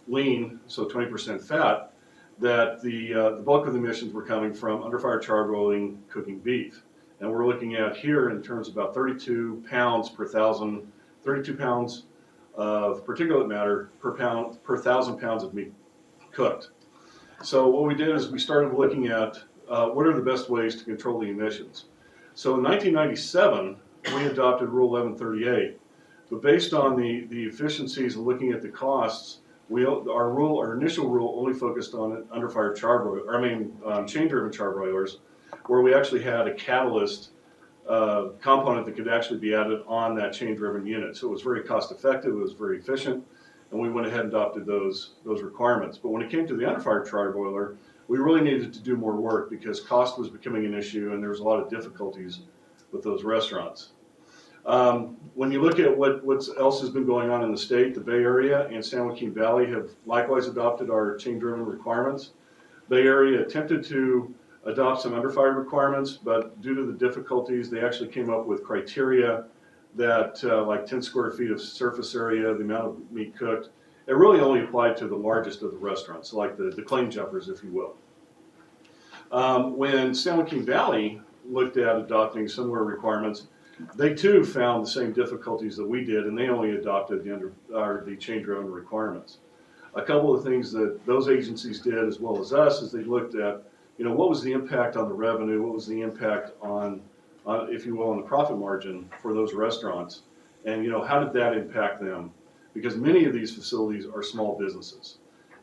lean, so 20% fat, that the bulk of the emissions were coming from underfire charboiling cooking beef. And we're looking at here in terms of about 32 pounds per 32 pounds of particulate matter per 1,000 pounds of meat cooked. So what we did is we started looking at what are the best ways to control the emissions. So in 1997, we adopted Rule 1138, but based on the efficiencies and looking at the costs, our initial rule only focused on underfire chain-driven charbroilers, where we actually had a catalyst component that could actually be added on that chain-driven unit. So it was very cost-effective, it was very efficient, and we went ahead and adopted those requirements. But when it came to the underfire charbroiler, we really needed to do more work because cost was becoming an issue and there was a lot of difficulties with those restaurants. When you look at what else has been going on in the state, the Bay Area and San Joaquin Valley have likewise adopted our chain-driven requirements. Bay Area attempted to adopt some underfire requirements, but due to the difficulties, they actually came up with criteria that, like 10 square feet of surface area, the amount of meat cooked, it really only applied to the largest of the restaurants, so like the claim jumpers, if you will. When San Joaquin Valley looked at adopting similar requirements, they too found the same difficulties that we did, and they only adopted the chain-driven requirements. A couple of things that those agencies did, as well as us, is they looked at, what was the impact on the revenue, what was the impact on if you will, on the profit margin for those restaurants, and how did that impact them? Because many of these facilities are small businesses,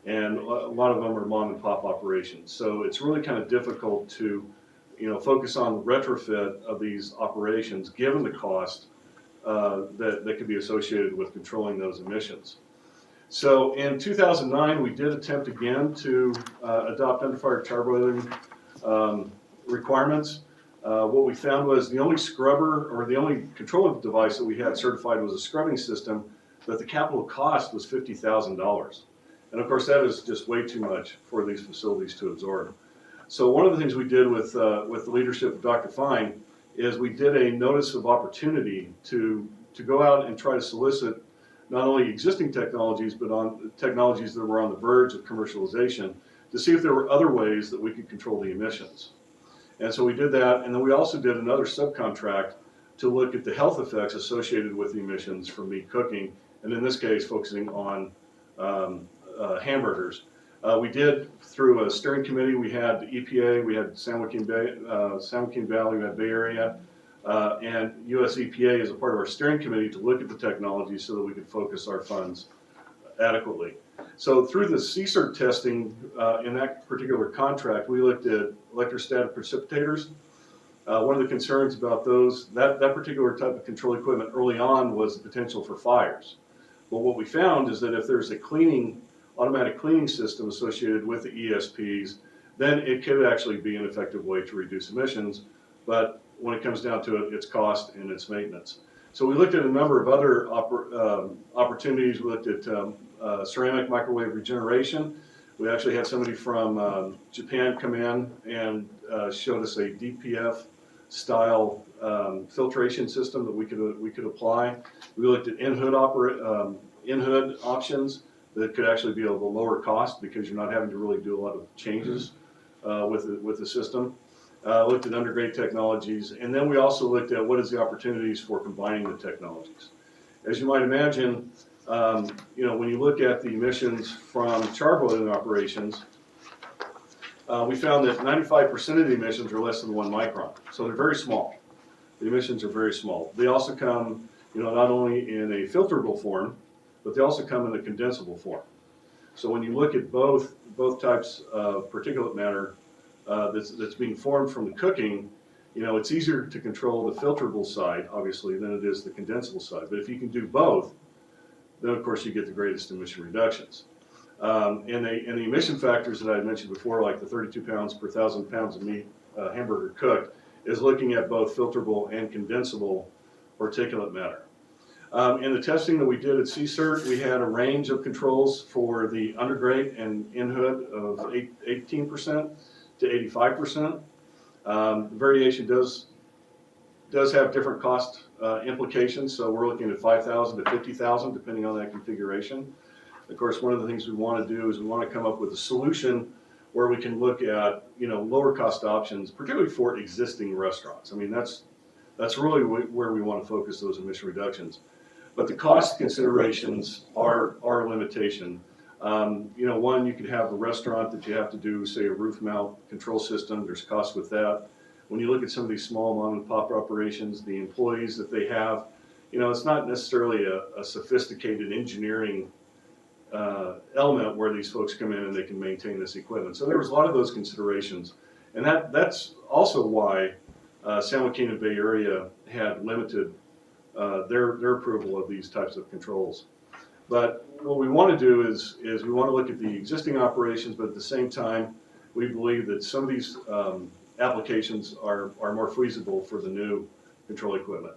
and a lot of them are mom and pop operations. So it's really kind of difficult to focus on the retrofit of these operations, given the cost that could be associated with controlling those emissions. So in 2009, we did attempt again to adopt underfire charbroiling requirements. What we found was the only scrubber or the only control device that we had certified was a scrubbing system, but the capital cost was $50,000. And of course, that is just way too much for these facilities to absorb. So one of the things we did with the leadership of Dr. Fine is we did a notice of opportunity to go out and try to solicit not only existing technologies, but on technologies that were on the verge of commercialization to see if there were other ways that we could control the emissions. And so we did that, and then we also did another subcontract to look at the health effects associated with the emissions from meat cooking, and in this case, focusing on hamburgers. We did, through a steering committee, we had the EPA, we had San Joaquin Valley, we had Bay Area, and US EPA as a part of our steering committee to look at the technology so that we could focus our funds adequately. So through the CE-CERT testing in that particular contract, we looked at electrostatic precipitators. One of the concerns about that particular type of control equipment early on was the potential for fires. But what we found is that if there's a automatic cleaning system associated with the ESPs, then it could actually be an effective way to reduce emissions. But when it comes down to it, it's cost and it's maintenance. So we looked at a number of other opportunities. We looked at ceramic microwave regeneration. We actually had somebody from Japan come in and showed us a DPF style filtration system that we could apply. We looked at in-hood options that could actually be of a lower cost because you're not having to really do a lot of changes with the system. Looked at undergrade technologies, and then we also looked at what is the opportunities for combining the technologies. As you might imagine, when you look at the emissions from charbroiling operations, we found that 95% of the emissions are less than 1 micron, so they're very small. The emissions are very small. They also come, not only in a filterable form, but they also come in a condensable form. So when you look at both types of particulate matter that's being formed from the cooking, you know, it's easier to control the filterable side, obviously, than it is the condensable side. But if you can do both, then of course you get the greatest emission reductions. And the emission factors that I mentioned before, like the 32 pounds per 1,000 pounds of meat hamburger cooked, is looking at both filterable and condensable particulate matter. In the testing that we did at CE-CERT, we had a range of controls for the undergrade and in-hood of 18% to 85%. The variation does have different cost implications, so we're looking at 5,000 to 50,000 depending on that configuration. Of course, one of the things we want to do is we want to come up with a solution where we can look at, you know, lower cost options, particularly for existing restaurants. I mean, that's really where we want to focus those emission reductions. But the cost considerations are a limitation. You know, one, you could have a restaurant that you have to do, say, a roof mount control system. There's costs with that. When you look at some of these small mom and pop operations, the employees that they have, you know, it's not necessarily a sophisticated engineering element where these folks come in and they can maintain this equipment. So there was a lot of those considerations. And that's also why San Joaquin and Bay Area had limited their approval of these types of controls. But what we want to do is we want to look at the existing operations, but at the same time, we believe that some of these applications are more feasible for the new control equipment.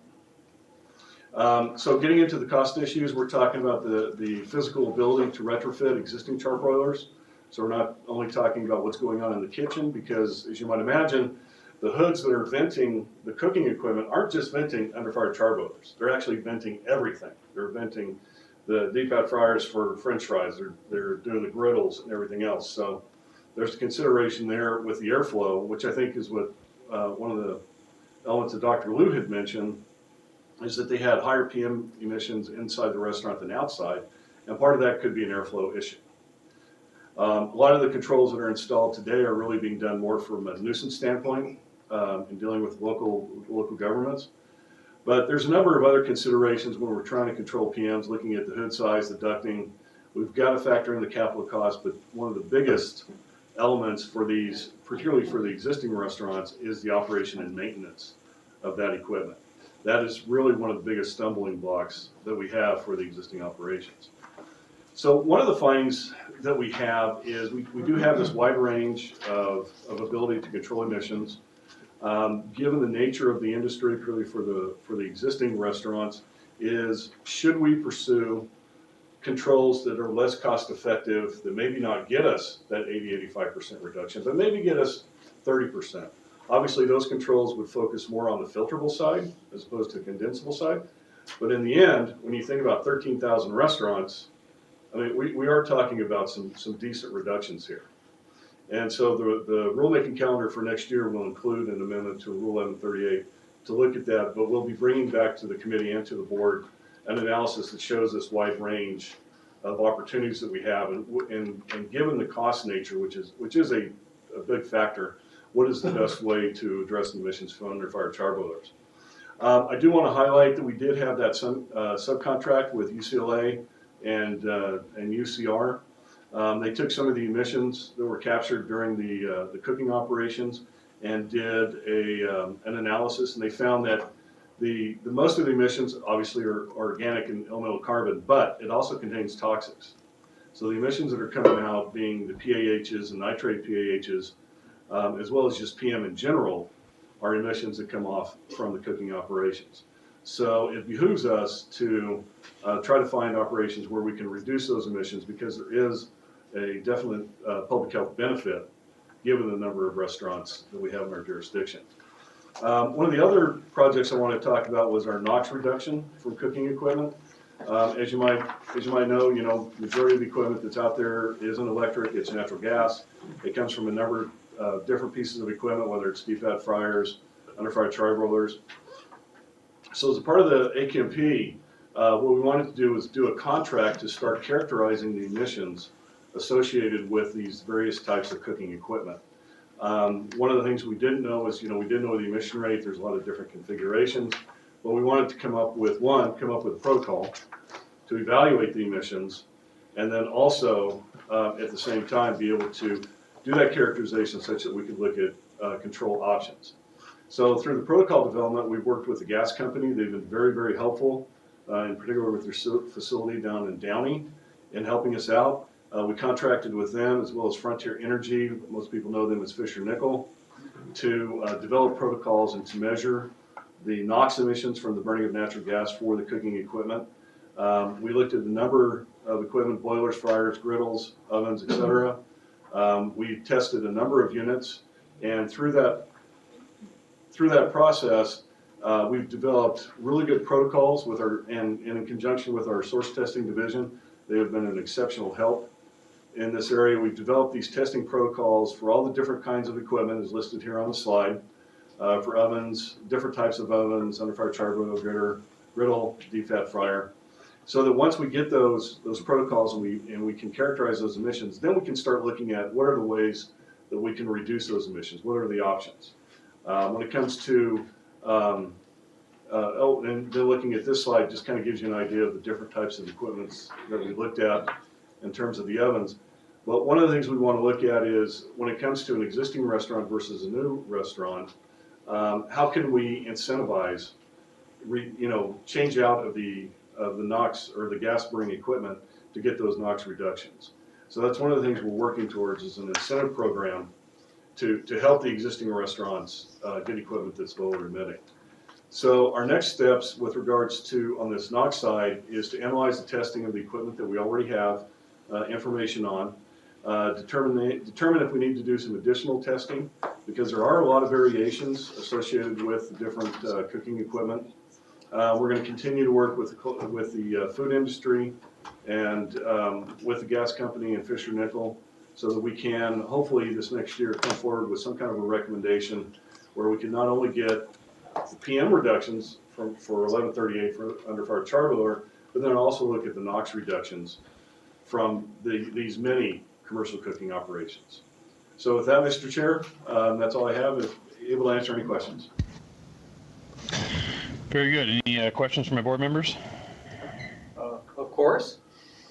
So getting into the cost issues, we're talking about the physical ability to retrofit existing charbroilers. So we're not only talking about what's going on in the kitchen, because as you might imagine, the hoods that are venting the cooking equipment aren't just venting underfire charbroilers. They're actually venting everything. They're venting the deep fat fryers for French fries. They're doing the griddles and everything else. So there's a consideration there with the airflow, which I think is what one of the elements that Dr. Liu had mentioned, is that they had higher PM emissions inside the restaurant than outside, and part of that could be an airflow issue. A lot of the controls that are installed today are really being done more from a nuisance standpoint in dealing with local governments. But there's a number of other considerations when we're trying to control PMs, looking at the hood size, the ducting. We've got to factor in the capital cost, but one of the biggest elements for these, particularly for the existing restaurants, is the operation and maintenance of that equipment. That is really one of the biggest stumbling blocks that we have for the existing operations. So one of the findings that we have is we do have this wide range of ability to control emissions. Given the nature of the industry, particularly for the existing restaurants, is should we pursue controls that are less cost effective, that maybe not get us that 80–85% reduction, but maybe get us 30%. Obviously, those controls would focus more on the filterable side as opposed to the condensable side. But in the end, when you think about 13,000 restaurants, I mean, we are talking about some decent reductions here. And so the rulemaking calendar for next year will include an amendment to Rule 1138 to look at that, but we'll be bringing back to the committee and to the board an analysis that shows this wide range of opportunities that we have, and given the cost nature, which is a big factor, what is the best way to address the emissions from under-fire charbroilers? I do want to highlight that we did have that subcontract with UCLA and UCR. They took some of the emissions that were captured during the cooking operations and did an analysis, and they found that the most of the emissions obviously are organic and elemental carbon, but it also contains toxics. So the emissions that are coming out, being the PAHs and nitrate PAHs, as well as just PM in general, are emissions that come off from the cooking operations. So it behooves us to try to find operations where we can reduce those emissions, because there is a definite public health benefit given the number of restaurants that we have in our jurisdiction. One of the other projects I want to talk about was our NOx reduction from cooking equipment. As you might know, majority of the equipment that's out there isn't electric, it's natural gas. It comes from a number of different pieces of equipment, whether it's deep fat fryers, underfire charbroilers. So as a part of the AQMP, what we wanted to do was do a contract to start characterizing the emissions associated with these various types of cooking equipment. One of the things we didn't know is, we didn't know the emission rate. There's a lot of different configurations, but we wanted to come up with a protocol to evaluate the emissions, and then also at the same time be able to do that characterization such that we could look at control options. So through the protocol development, we've worked with the gas company. They've been very, very helpful, in particular with their facility down in Downey in helping us out. We contracted with them as well as Frontier Energy, most people know them as Fisher Nickel, to develop protocols and to measure the NOx emissions from the burning of natural gas for the cooking equipment. We looked at the number of equipment, boilers, fryers, griddles, ovens, etc. We tested a number of units, and through that process, we've developed really good protocols with and in conjunction with our source testing division. They have been an exceptional help in this area. We've developed these testing protocols for all the different kinds of equipment as listed here on the slide, for ovens, different types of ovens, underfire charbroiler, griddle, deep fat fryer, so that once we get those protocols and we can characterize those emissions, then we can start looking at what are the ways that we can reduce those emissions, what are the options. When it comes to, and then looking at this slide just kind of gives you an idea of the different types of equipments that we looked at in terms of the ovens. But one of the things we want to look at is when it comes to an existing restaurant versus a new restaurant, how can we incentivize, change out of the NOx or the gas burning equipment to get those NOx reductions. So that's one of the things we're working towards is an incentive program to help the existing restaurants get equipment that's lower emitting. So our next steps with regards to on this NOx side is to analyze the testing of the equipment that we already have information on, determine if we need to do some additional testing because there are a lot of variations associated with the different cooking equipment. We're going to continue to work with the food industry and with the gas company and Fisher Nickel so that we can hopefully this next year come forward with some kind of a recommendation where we can not only get the PM reductions for 1138 for underfire charbroiler, but then also look at the NOx reductions from these many commercial cooking operations. So with that, Mr. Chair, that's all I have. If able to answer any questions. Very good. Any questions from my board members? Of course,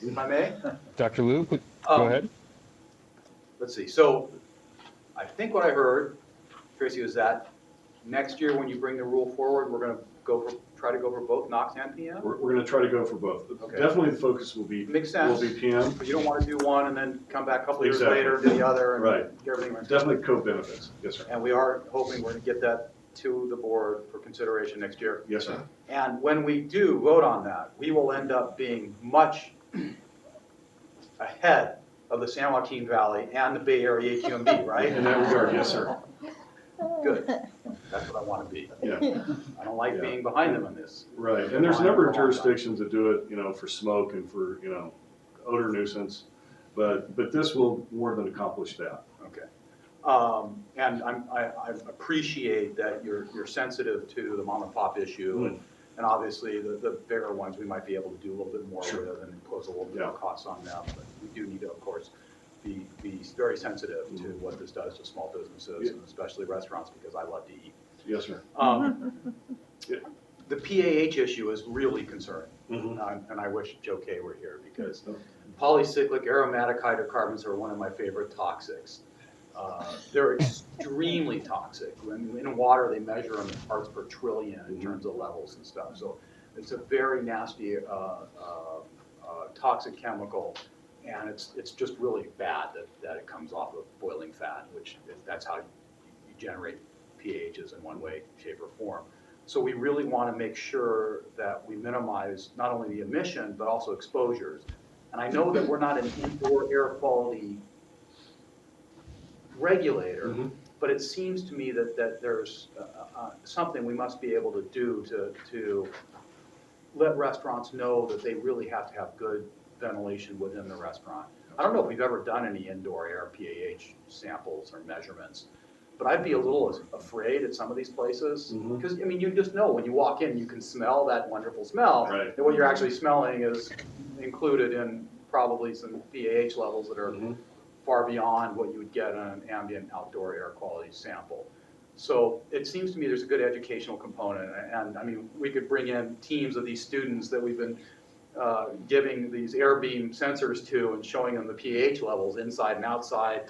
if I may. Dr. Liu, go ahead. Let's see. So I think what I heard, Tracy, was that next year when you bring the rule forward, we're going to try to go for both NOx and PM? We're going to try to go for both. Okay. Definitely the focus will be Makes sense. Will be PM. But you don't want to do one and then come back a couple years Exactly. later and do the other and right. get everything right. Definitely co-benefits. Yes, sir. And we are hoping we're going to get that to the board for consideration next year. Yes, sir. And when we do vote on that, we will end up being much ahead of the San Joaquin Valley and the Bay Area AQMD, right? In that regard, yes, sir. Good. That's what I want to be. Yeah. I don't like being behind them in this. Right. And there's a number of jurisdictions that do it, for smoke and for, odor nuisance. But this will more than accomplish that. Okay. And I appreciate that you're sensitive to the mom and pop issue, and obviously the bigger ones we might be able to do a little bit more with and impose a little bit more costs on them. But we do need to, of course, be very sensitive to what this does to small businesses and especially restaurants because I love to eat. Yes, sir. The PAH issue is really concerning, and I wish Joe Kay were here because polycyclic aromatic hydrocarbons are one of my favorite toxics. They're extremely toxic. In water, they measure them in parts per trillion in terms of levels and stuff. So it's a very nasty toxic chemical, and it's just really bad that it comes off of boiling fat, which that's how you generate PAHs in one way, shape, or form. So we really want to make sure that we minimize not only the emission, but also exposures. And I know that we're not an indoor air quality regulator, but it seems to me that there's something we must be able to do to let restaurants know that they really have to have good ventilation within the restaurant. I don't know if we've ever done any indoor air PAH samples or measurements, but I'd be a little afraid at some of these places because, you just know when you walk in, you can smell that wonderful smell, right. and what you're actually smelling is included in probably some PAH levels that are far beyond what you would get on an ambient outdoor air quality sample. So it seems to me there's a good educational component, and we could bring in teams of these students that we've been giving these air beam sensors to and showing them the pH levels inside and outside.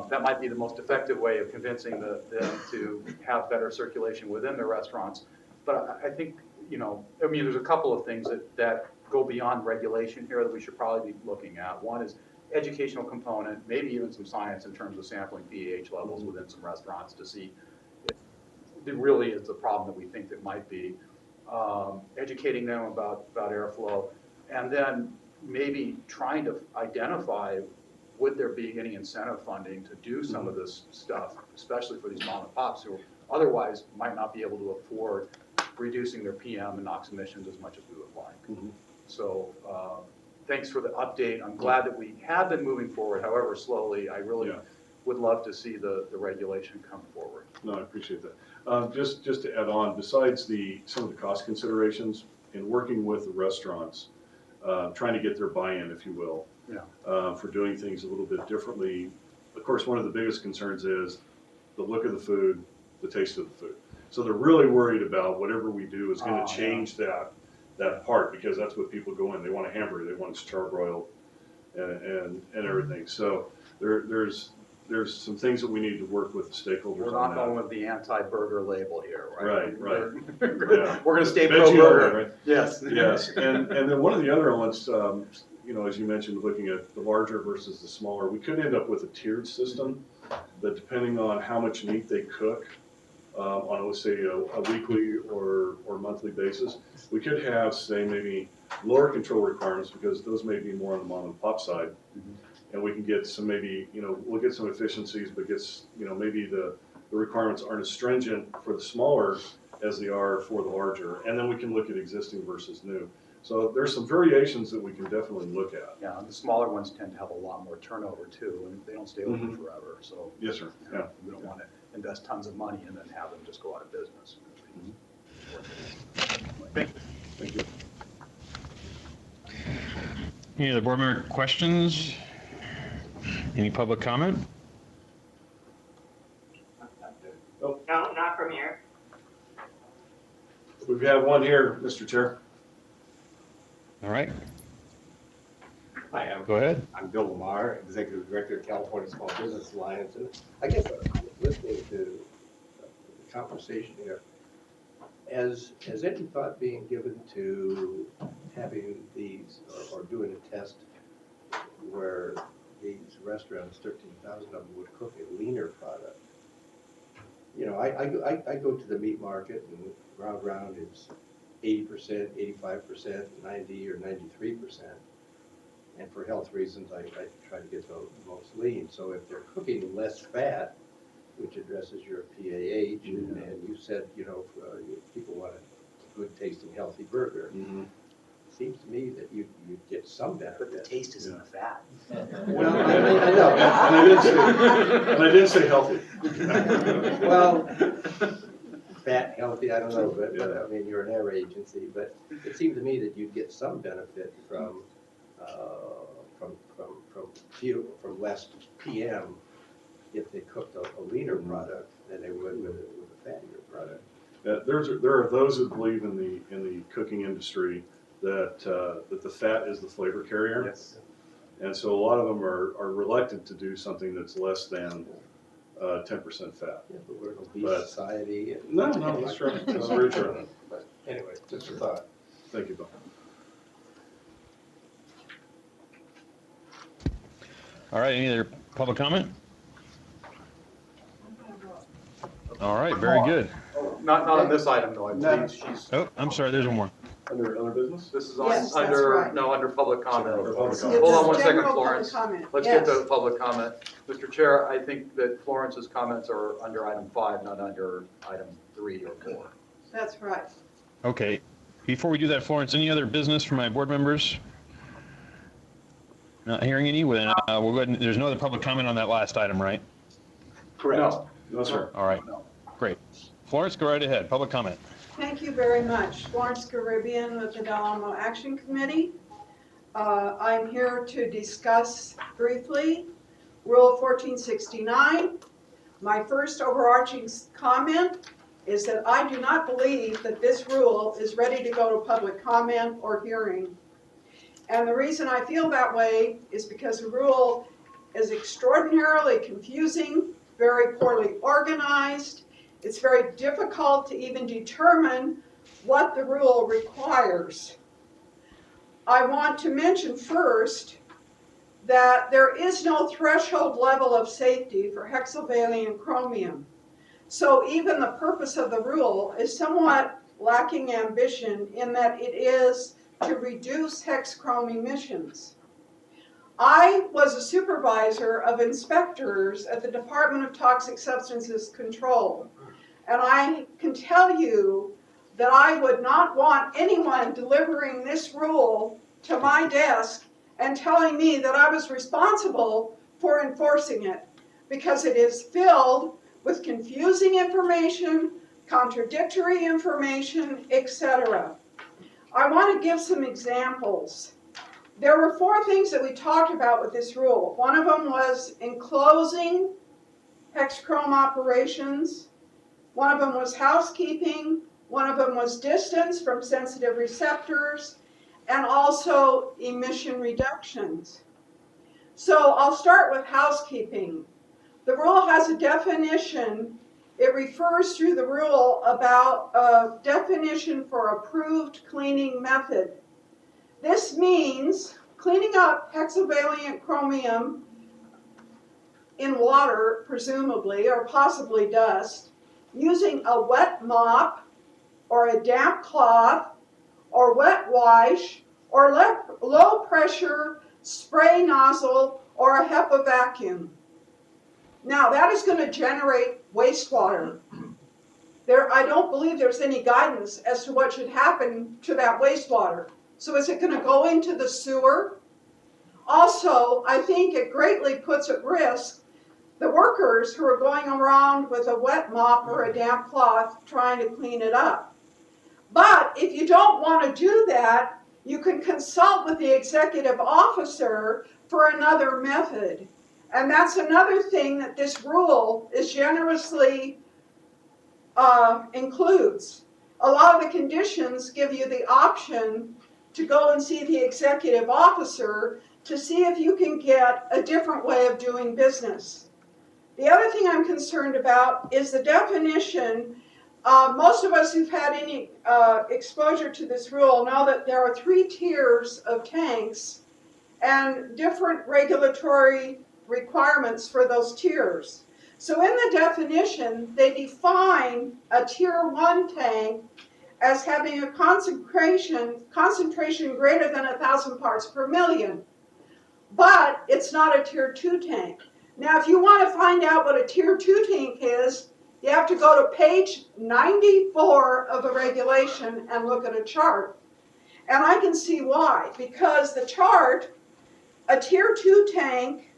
That might be the most effective way of convincing them to have better circulation within their restaurants. But I think, I mean, there's a couple of things that go beyond regulation here that we should probably be looking at. One is educational component, maybe even some science in terms of sampling pH levels within some restaurants to see if it really is the problem that we think it might be. Educating them about airflow, and then maybe trying to identify, would there be any incentive funding to do some of this stuff, especially for these mom and pops who otherwise might not be able to afford reducing their PM and NOx emissions as much as we would like. So thanks for the update. I'm glad that we have been moving forward, however slowly. I really would love to see the regulation come forward. No, I appreciate that. Just to add on, besides some of the cost considerations in working with the restaurants, trying to get their buy-in, if you will, for doing things a little bit differently. Of course, one of the biggest concerns is the look of the food, the taste of the food. So they're really worried about whatever we do is going to change that part, because that's what people go in. They want a hamburger, they want it charbroiled and everything. So there's some things that we need to work with the stakeholders We're on not that. going with the anti-burger label here, right? Right. We're going to stay Veggie pro-burger. only, right? Yes. Yes, and then one of the other elements, as you mentioned, looking at the larger versus the smaller, we could end up with a tiered system that, depending on how much meat they cook on, let's say, a weekly or monthly basis, we could have, say, maybe lower control requirements, because those may be more on the mom and pop side. And we can get some, maybe, we'll get some efficiencies, but maybe the requirements aren't as stringent for the smaller as they are for the larger. And then we can look at existing versus new. So there's some variations that we can definitely look at. Yeah, and the smaller ones tend to have a lot more turnover too, and they don't stay open forever. So yes, sir. Yeah. We don't want to invest tons of money and then have them just go out of business. Thank you. Any other board member questions? Any public comment? No, not from here. We've got one here, Mr. Chair. All right, Hi, go ahead. I'm Bill Lamar, Executive Director of California Small Business Alliance, and I guess listening to the conversation here, has any thought being given to having these, or doing a test where these restaurants, 13,000 of them, would cook a leaner product? I go to the meat market, and round is 80%, 85%, 90 or 93%. And for health reasons, I try to get the most lean. So if they're cooking less fat, which addresses your PAH, and you said, people want a good tasting, healthy burger. It seems to me that you'd get some benefit. But the taste is in the fat. Well, I know. And I didn't say healthy. Well, fat, healthy, I don't know, but I mean, you're an air agency, but it seemed to me that you'd get some benefit from from less PM if they cooked a leaner product than they would with a fattier product. There are those who believe in the cooking industry that the fat is the flavor carrier. Yes. And so a lot of them are reluctant to do something that's less than 10% fat. Yeah, but we're an obese society. And No, that's right. That's very true. But anyway, just a thought. Thank you, Bill. All right, any other public comment? All right, very good. Not on this item though, I believe she's. Oh, I'm sorry, there's one more. Under other business? This is Yes, that's under, right. no, under public comment. Under public It's comment. Hold on one just second, general public Florence. comment. Let's Yes. get to public comment. Mr. Chair, I think that Florence's comments are under item 5, not under item 3 or 4. That's right. Okay, before we do that, Florence, any other business from my board members? Not hearing any, then we'll go ahead and, there's no other public comment on that last item, right? Correct. No, sir. All right, great. Florence, go right ahead, public comment. Thank you very much. Florence Caribbean with the Del Amo Action Committee. I'm here to discuss briefly Rule 1469. My first overarching comment is that I do not believe that this rule is ready to go to public comment or hearing And the reason I feel that way is because the rule is extraordinarily confusing, very poorly organized. It's very difficult to even determine what the rule requires. I want to mention first that there is no threshold level of safety for hexavalent chromium. So even the purpose of the rule is somewhat lacking ambition in that it is to reduce hex chrome emissions. I was a supervisor of inspectors at the Department of Toxic Substances Control, and I can tell you that I would not want anyone delivering this rule to my desk and telling me that I was responsible for enforcing it, because it is filled with confusing information, contradictory information, etc. I want to give some examples. There were 4 things that we talked about with this rule. One of them was enclosing hexchrome operations. One of them was housekeeping. One of them was distance from sensitive receptors, and also emission reductions. So I'll start with housekeeping. The rule has a definition. It refers through the rule about a definition for approved cleaning method. This means cleaning up hexavalent chromium in water, presumably, or possibly dust, using a wet mop or a damp cloth or wet wash or low pressure spray nozzle or a HEPA vacuum. Now that is going to generate wastewater. I don't believe there's any guidance as to what should happen to that wastewater. So is it going to go into the sewer? Also, I think it greatly puts at risk the workers who are going around with a wet mop or a damp cloth trying to clean it up. But if you don't want to do that, you can consult with the executive officer for another method. And that's another thing that this rule is generously includes. A lot of the conditions give you the option to go and see the executive officer to see if you can get a different way of doing business. The other thing I'm concerned about is the definition. Most of us who've had any exposure to this rule know that there are 3 tiers of tanks and different regulatory requirements for those tiers. So in the definition, they define a tier 1 tank as having a concentration greater than 1,000 parts per million. But it's not a tier 2 tank. Now, if you want to find out what a tier 2 tank is, you have to go to page 94 of the regulation and look at a chart. And I can see why. Because the chart, a tier 2 tank,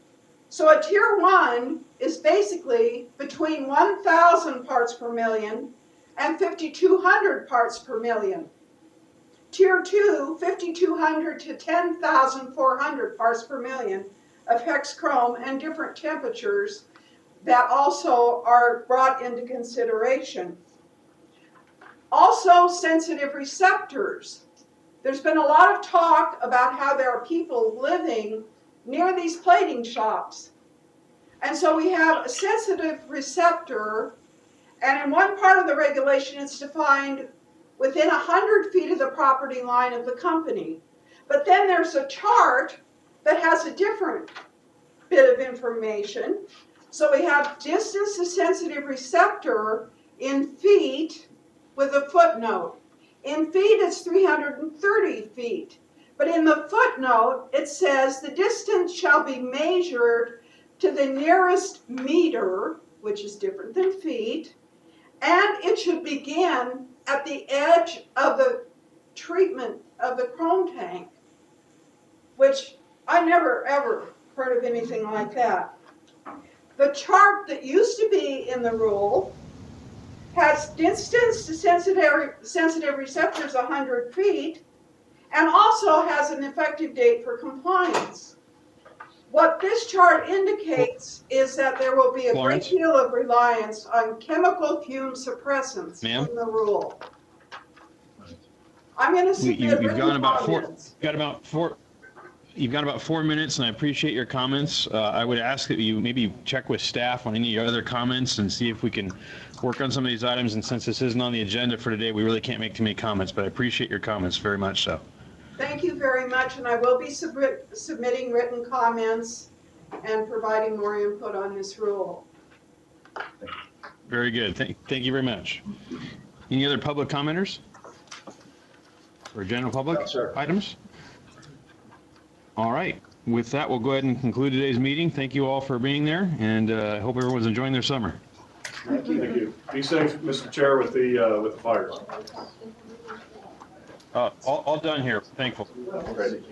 so a tier 1 is basically between 1,000 parts per million and 5,200 parts per million. Tier 2, 5,200 to 10,400 parts per million of hex chrome and different temperatures that also are brought into consideration. Also, sensitive receptors. There's been a lot of talk about how there are people living near these plating shops. And so we have a sensitive receptor, and in one part of the regulation it's defined within 100 feet of the property line of the company. But then there's a chart that has a different bit of information. So we have distance to sensitive receptor in feet with a footnote. In feet it's 330 feet. But in the footnote it says the distance shall be measured to the nearest meter, which is different than feet, and it should begin at the edge of the treatment of the chrome tank, which I never ever heard of anything like that. The chart that used to be in the rule has distance to sensitive receptors 100 feet and also has an effective date for compliance. What this chart indicates is that there will be a great deal of reliance on chemical fume suppressants in the rule. I'm going to submit written comments. Got about you've got about 4 minutes, and I appreciate your comments. I would ask that you maybe check with staff on any other comments and see if we can work on some of these items. And since this isn't on the agenda for today, we really can't make too many comments, but I appreciate your comments very much so. Thank you very much, and I will be submitting written comments and providing more input on this rule. Very good. Thank you very much. Any other public commenters? Or general public No, sir. items? All right. With that, we'll go ahead and conclude today's meeting. Thank you all for being there, and I hope everyone's enjoying their summer. Thank you. Be safe, Mr. Chair, with the fires. All done here. Thankful. Great.